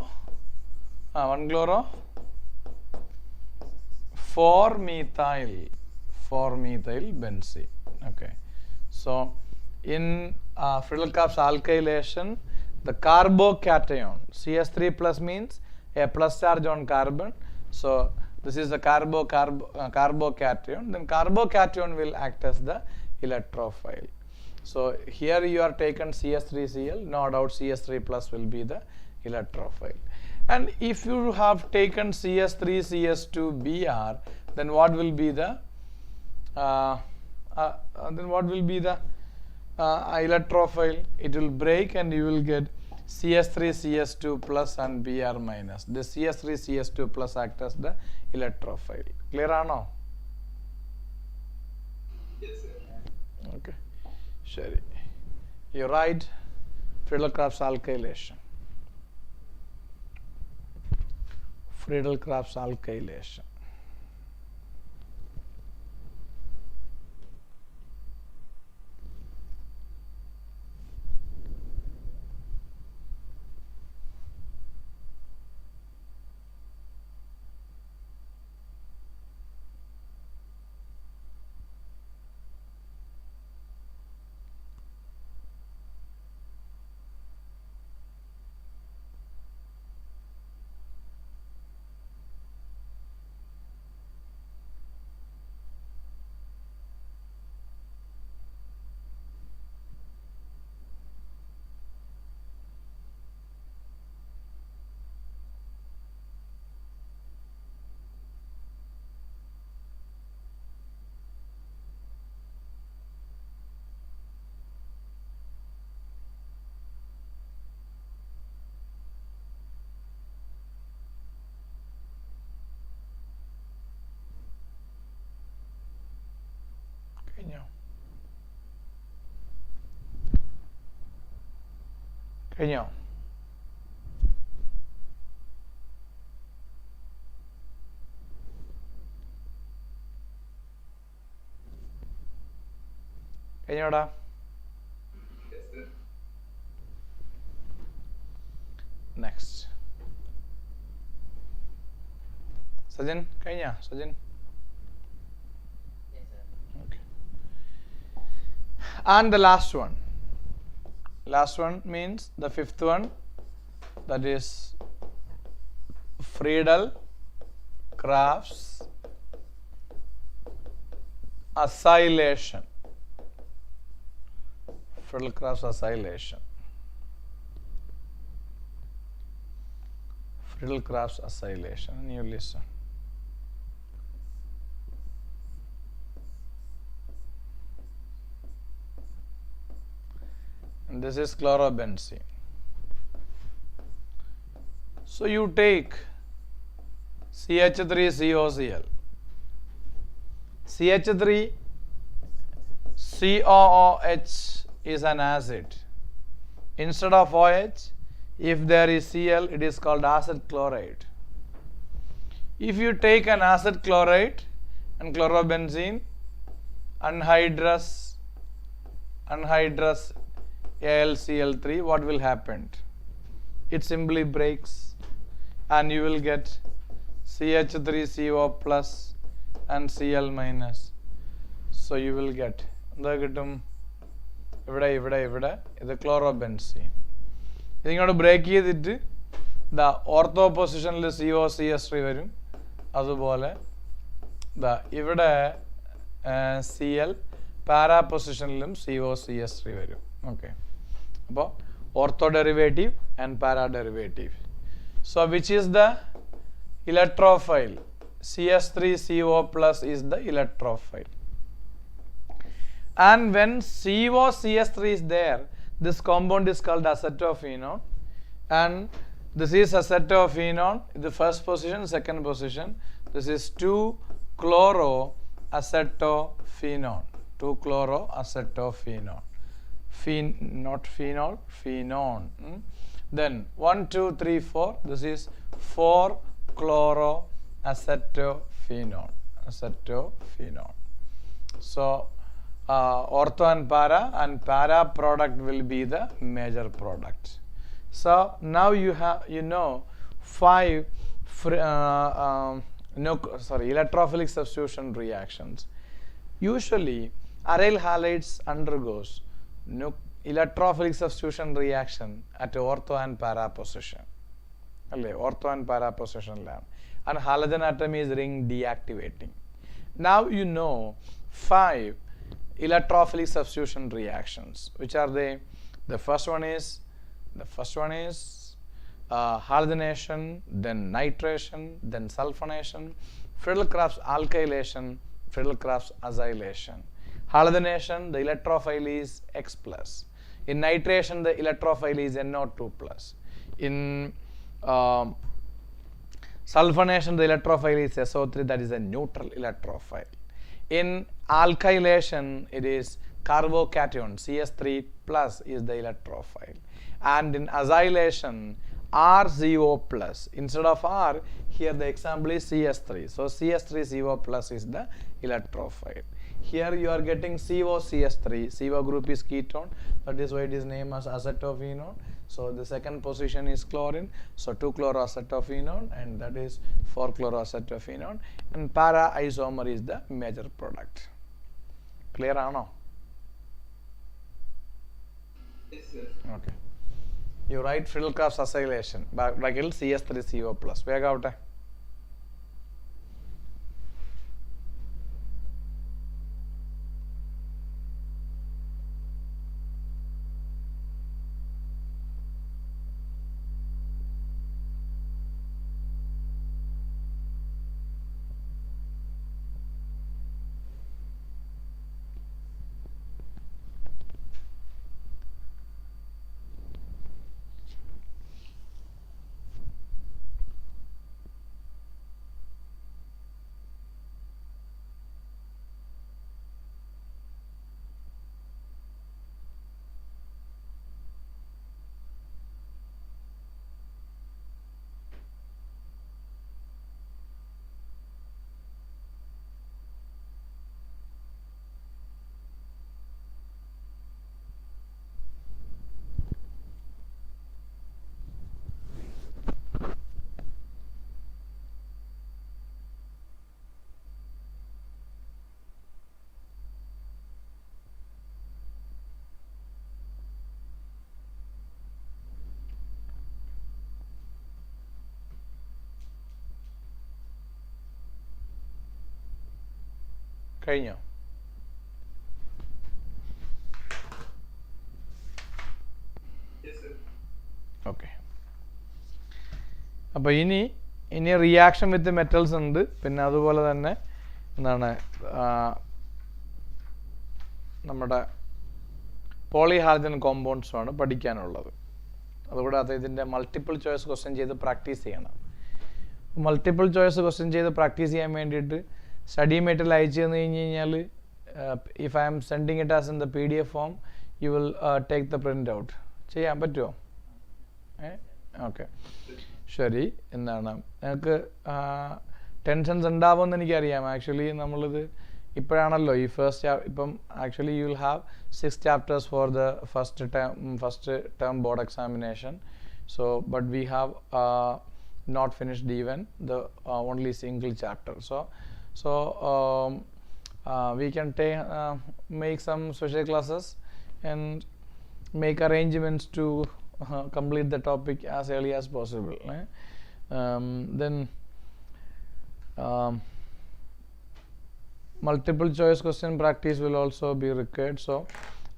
4 methyl benzene. Okay, so in Friedel-Crafts alkylation, the carbocation CS3 plus means a plus charge on carbon. So this is the carbocation. Then carbocation will act as the electrophile. So here you are taken CS3Cl, no doubt CS3 plus will be the electrophile. And if you have taken CS3CS2Br, then what will be the electrophile? It will break and you will get CS3CS2 plus and Br minus. The CS3CS2 plus act as the electrophile. Clear or no? Yes, sir. Okay. Sure. You write Friedel-Crafts alkylation. Friedel-Crafts alkylation. കഴിഞ്ഞോ? കഴിഞ്ഞോടാ? Yes, sir. Next. Sajin കഴിഞ്ഞാ? Sajin? Yes, sir. Okay. And the last one. Last one means the fifth one, that is Friedel-Crafts acylation. Friedel-Crafts acylation. Friedel-Crafts acylation. And you listen. And this is chlorobenzene. So you take CH3COCl. CH3COOH is an acid. Instead of OH, if there is Cl, it is called acid chloride. If you take an acid chloride and chlorobenzene, anhydrous AlCl3, what will happen? It simply breaks and you will get CH3CO plus and Cl minus. So you will get the chlorobenzene. If break it, the ortho position COCH3 varum. Adupole the Cl para position COCH3 varum. Okay. So ortho derivative and para derivative. So which is the electrophile? CH3CO plus is the electrophile. And when COCH3 is there, this compound is called acetophenone, and this is acetophenone, the first position, second position. This is 2-chloroacetophenone. 2-chloroacetophenone. Not phenol, phenone. Then 1, 2, 3, 4. This is 4-chloroacetophenone. Acetophenone. So ortho and para product will be the major product. So now you know 5 electrophilic substitution reactions. Usually aryl halides undergoes electrophilic substitution reaction at ortho and para position. Ortho and para position lab. And halogen atom is ring deactivating. Now you know 5 electrophilic substitution reactions. Which are they? The first one is halogenation, then nitration, then sulfonation, Friedel-Crafts alkylation, Friedel-Crafts acylation. Halogenation, the electrophile is X plus. In nitration, the electrophile is NO2 plus. In sulfonation, the electrophile is SO3, that is a neutral electrophile. In alkylation, it is carbocation, CH3 plus is the electrophile. And in acylation, RCO plus. Instead of R, here the example is CH3. So CH3CO plus is the electrophile. Here you are getting COCH3. CO group is ketone. That is why it is named as acetophenone. So the second position is chlorine. So 2-chloroacetophenone, and that is 4-chloroacetophenone. And para isomer is the major product. Clear or no? Yes, sir. Okay. You write Friedel-Crafts acylation. Bracket CH3CO plus. Vega out. കഴിഞ്ഞോ? Yes, sir. Okay. അപ്പോൾ ഇനി reaction with metals ഉണ്ട്. പിന്നെ അതുപോലെ തന്നെ എന്താണ് നമ്മുടെ പോളിഹാലജൻ കോമ്പൗണ്ട്സുമാണ് പഠിക്കാനുള്ളത്. അതുകൂടാതെ ഇതിൻ്റെ മൾട്ടിപ്പിൾ ചോയ്സ് ക്വസ്റ്റ്യൻ ചെയ്ത് പ്രാക്ടീസ് ചെയ്യണം. മൾട്ടിപ്പിൾ ചോയ്സ് ക്വസ്റ്റ്യൻ ചെയ്ത് പ്രാക്ടീസ് ചെയ്യാൻ വേണ്ടിയിട്ട് സ്റ്റഡി മെറ്റീരിയൽ അയച്ചു തന്നു കഴിഞ്ഞ് കഴിഞ്ഞാൽ if I M sending it as in the PDF form you will take the print out. ചെയ്യാൻ പറ്റുമോ? ഓക്കെ, ശരി. എന്താണ് നിങ്ങൾക്ക് ടെൻഷൻസ് ഉണ്ടാവുമെന്ന് എനിക്കറിയാം. ആക്ച്വലി നമ്മളിത് ഇപ്പോഴാണല്ലോ ഈ ഇപ്പം actually you will have 6 chapters for the first term board examination. So but we have not finished even the only single chapter. So we can make some special classes and make arrangements to complete the topic as early as possible. Then multiple choice question practice will also be required. So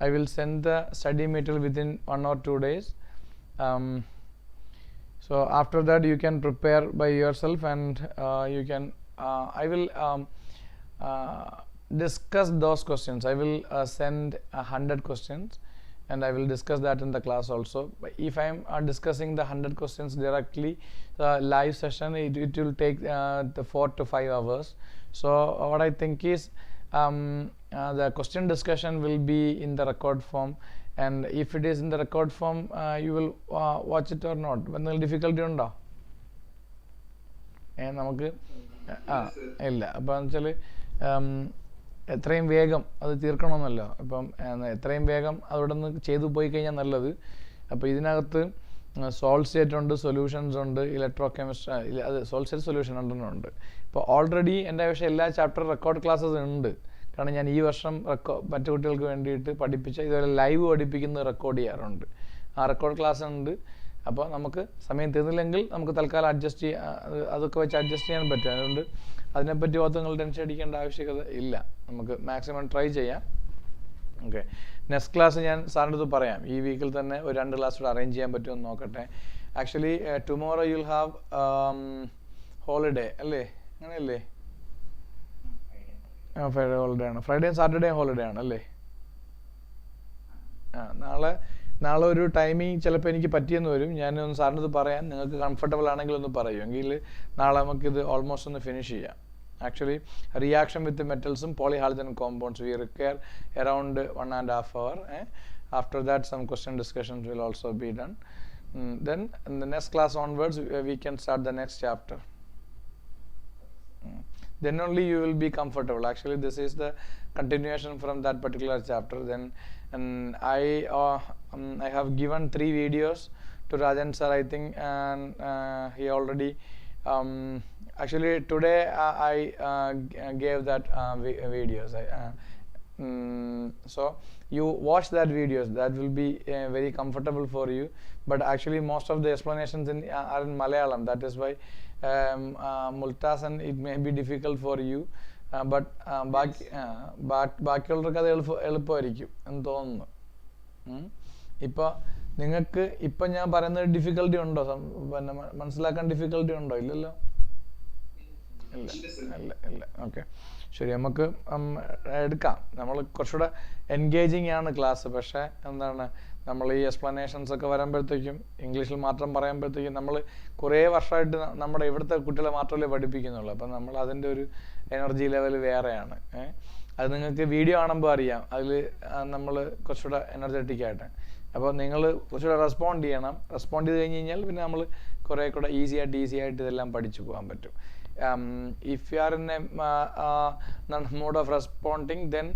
I will send the study material within 1 or 2 days. So after that you can prepare by yourself and you can I will discuss those questions. I will send 100 questions and I will discuss that in the class also. If I am discussing the 100 questions directly live session, it will take the 4 to 5 hours. So what I think is the question discussion will be in the record form. And if it is in the record form, you will watch it or not. എന്തെങ്കിലും difficulty ഉണ്ടോ? നമുക്ക് ഇല്ല. അപ്പോൾ എന്ന് വെച്ചാൽ എത്രയും വേഗം അത് തീർക്കണമെന്നല്ലോ. അപ്പം എത്രയും വേഗം അവിടെ നിന്ന് ചെയ്തു പോയി കഴിഞ്ഞാൽ നല്ലത്. അപ്പോൾ ഇതിനകത്ത് സോൾവ് സ്റ്റേറ്റ് ഉണ്ട്, സൊല്യൂഷൻസ് ഉണ്ട്, ഇലക്ട്രോ കെമിസ്ട്രി, അത് സോൾവ് സ്റ്റേറ്റ് സൊല്യൂഷൻ ഉണ്ട്. ഇപ്പോൾ ഓൾറെഡി എൻ്റെ പക്ഷേ എല്ലാ ചാപ്റ്റർ റെക്കോർഡ് ക്ലാസ്സസ് ഉണ്ട്. കാരണം ഞാൻ ഈ വർഷം മറ്റു കുട്ടികൾക്ക് വേണ്ടിയിട്ട് പഠിപ്പിച്ച ഇതുപോലെ ലൈവ് പഠിപ്പിക്കുന്നത് റെക്കോർഡ് ചെയ്യാറുണ്ട്. ആ റെക്കോർഡ് ക്ലാസ് ഉണ്ട്. അപ്പോൾ നമുക്ക് സമയം തീർന്നില്ലെങ്കിൽ നമുക്ക് തൽക്കാലം അഡ്ജസ്റ്റ് അതൊക്കെ വെച്ച് അഡ്ജസ്റ്റ് ചെയ്യാൻ പറ്റും. അതുകൊണ്ട് അതിനെപ്പറ്റി ഓർത്ത് നിങ്ങൾ ടെൻഷൻ അടിക്കേണ്ട ആവശ്യകത ഇല്ല. നമുക്ക് മാക്സിമം ട്രൈ ചെയ്യാം. ഓക്കെ, നെക്സ്റ്റ് ക്ലാസ് ഞാൻ സാറിൻ്റെ അടുത്ത് പറയാം. ഈ വീക്കിൽ തന്നെ ഒരു 2 ക്ലാസ് കൂടെ അറേഞ്ച് ചെയ്യാൻ പറ്റുമെന്ന് നോക്കട്ടെ. Actually tomorrow you'll have holiday അല്ലേ? അങ്ങനെയല്ലേ? ഫ്രൈഡേ ഹോളിഡേ ആണ്. ഫ്രൈഡേയും സാറ്റർഡേയും ഹോളിഡേ ആണ് അല്ലേ? നാളെ ഒരു ടൈമിങ് ചിലപ്പോൾ എനിക്ക് പറ്റിയെന്ന് വരും. ഞാനൊന്ന് സാറിനത് പറയാൻ, നിങ്ങൾക്ക് കംഫർട്ടബിൾ ആണെങ്കിൽ ഒന്ന് പറയൂ. എങ്കിൽ നാളെ നമുക്കിത് ഓൾമോസ്റ്റ് ഒന്ന് ഫിനിഷ് ചെയ്യാം. ആക്ച്വലി റിയാക്ഷൻ വിത്ത് മെറ്റൽസും polyhalogen compounds we require around 1.5 hour. After that some question discussions will also be done. Then in the next class onwards we can start the next chapter. Then only you will be comfortable. Actually this is the continuation from that particular chapter. Then I have given 3 videos to Rajan sir, I think, and he already actually today I gave that videos. So you watch that videos, that will be very comfortable for you. But actually most of the explanations are in Malayalam. That is why Multasan it may be difficult for you. But ബാക്കിയുള്ളവർക്ക് അത് എളുപ്പമായിരിക്കും എന്ന് തോന്നുന്നു. ഇപ്പോൾ നിങ്ങൾക്ക് ഇപ്പം ഞാൻ പറയുന്നത് ഡിഫിക്കൽട്ടി ഉണ്ടോ? പിന്നെ മനസ്സിലാക്കാൻ ഡിഫിക്കൽട്ടി ഉണ്ടോ? ഇല്ലല്ലോ. ഇല്ല. ഓക്കെ, ശരി. നമുക്ക് എടുക്കാം. നമ്മൾ കുറച്ചുകൂടെ എൻഗേജിങ് ആണ് ക്ലാസ്. പക്ഷേ എന്താണ്, നമ്മൾ ഈ എക്സ്പ്ലനേഷൻസ് ഒക്കെ വരുമ്പോഴത്തേക്കും ഇംഗ്ലീഷിൽ മാത്രം പറയുമ്പോഴത്തേക്കും നമ്മൾ കുറേ വർഷമായിട്ട് നമ്മുടെ ഇവിടുത്തെ കുട്ടികളെ മാത്രമല്ലേ പഠിപ്പിക്കുന്നുള്ളൂ. അപ്പം നമ്മൾ അതിൻ്റെ ഒരു എനർജി ലെവൽ വേറെയാണ്. അത് നിങ്ങൾക്ക് വീഡിയോ കാണുമ്പോൾ അറിയാം. അതിൽ നമ്മൾ കുറച്ചുകൂടെ എനർജറ്റിക് ആയിട്ട്. അപ്പോൾ നിങ്ങൾ കുറച്ചുകൂടെ റെസ്പോണ്ട് ചെയ്യണം. റെസ്പോണ്ട് ചെയ്ത് കഴിഞ്ഞ് കഴിഞ്ഞാൽ പിന്നെ നമ്മൾ കുറേ കൂടെ ഈസി ആയിട്ട് ഇതെല്ലാം പഠിച്ചു പോകാൻ പറ്റും. If you are in a mode of responding, then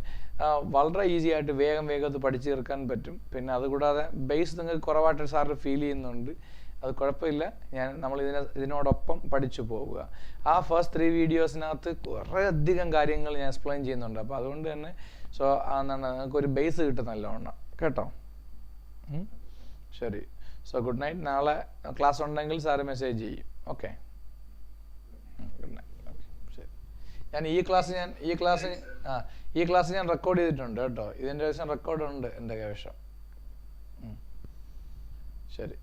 വളരെ ഈസി ആയിട്ട് വേഗം അത് പഠിച്ചു തീർക്കാൻ പറ്റും. പിന്നെ അതുകൂടാതെ ബേസ് നിങ്ങൾക്ക് കുറവായിട്ട് സാറിന് ഫീൽ ചെയ്യുന്നുണ്ട്, അത് കുഴപ്പമില്ല. നമ്മൾ ഇതിനോടൊപ്പം പഠിച്ചു പോവുക. ആ ഫസ്റ്റ് 3 വീഡിയോസിനകത്ത് കുറേ അധികം കാര്യങ്ങൾ ഞാൻ എക്സ്പ്ലെയിൻ ചെയ്യുന്നുണ്ട്. അപ്പോൾ അതുകൊണ്ട് തന്നെ എന്താണ് നിങ്ങൾക്കൊരു ബേസ് കിട്ടും നല്ലോണം കേട്ടോ. ശരി. So good night. നാളെ ക്ലാസ് ഉണ്ടെങ്കിൽ സാറ് മെസ്സേജ് ചെയ്യും. Okay, good night. ഓക്കെ, ശരി. ഈ ക്ലാസ് ഞാൻ റെക്കോർഡ് ചെയ്തിട്ടുണ്ട് കേട്ടോ. ഇതിൻ്റെ റെക്കോർഡ് ഉണ്ട് എൻ്റെ കൈവശം. ശരി.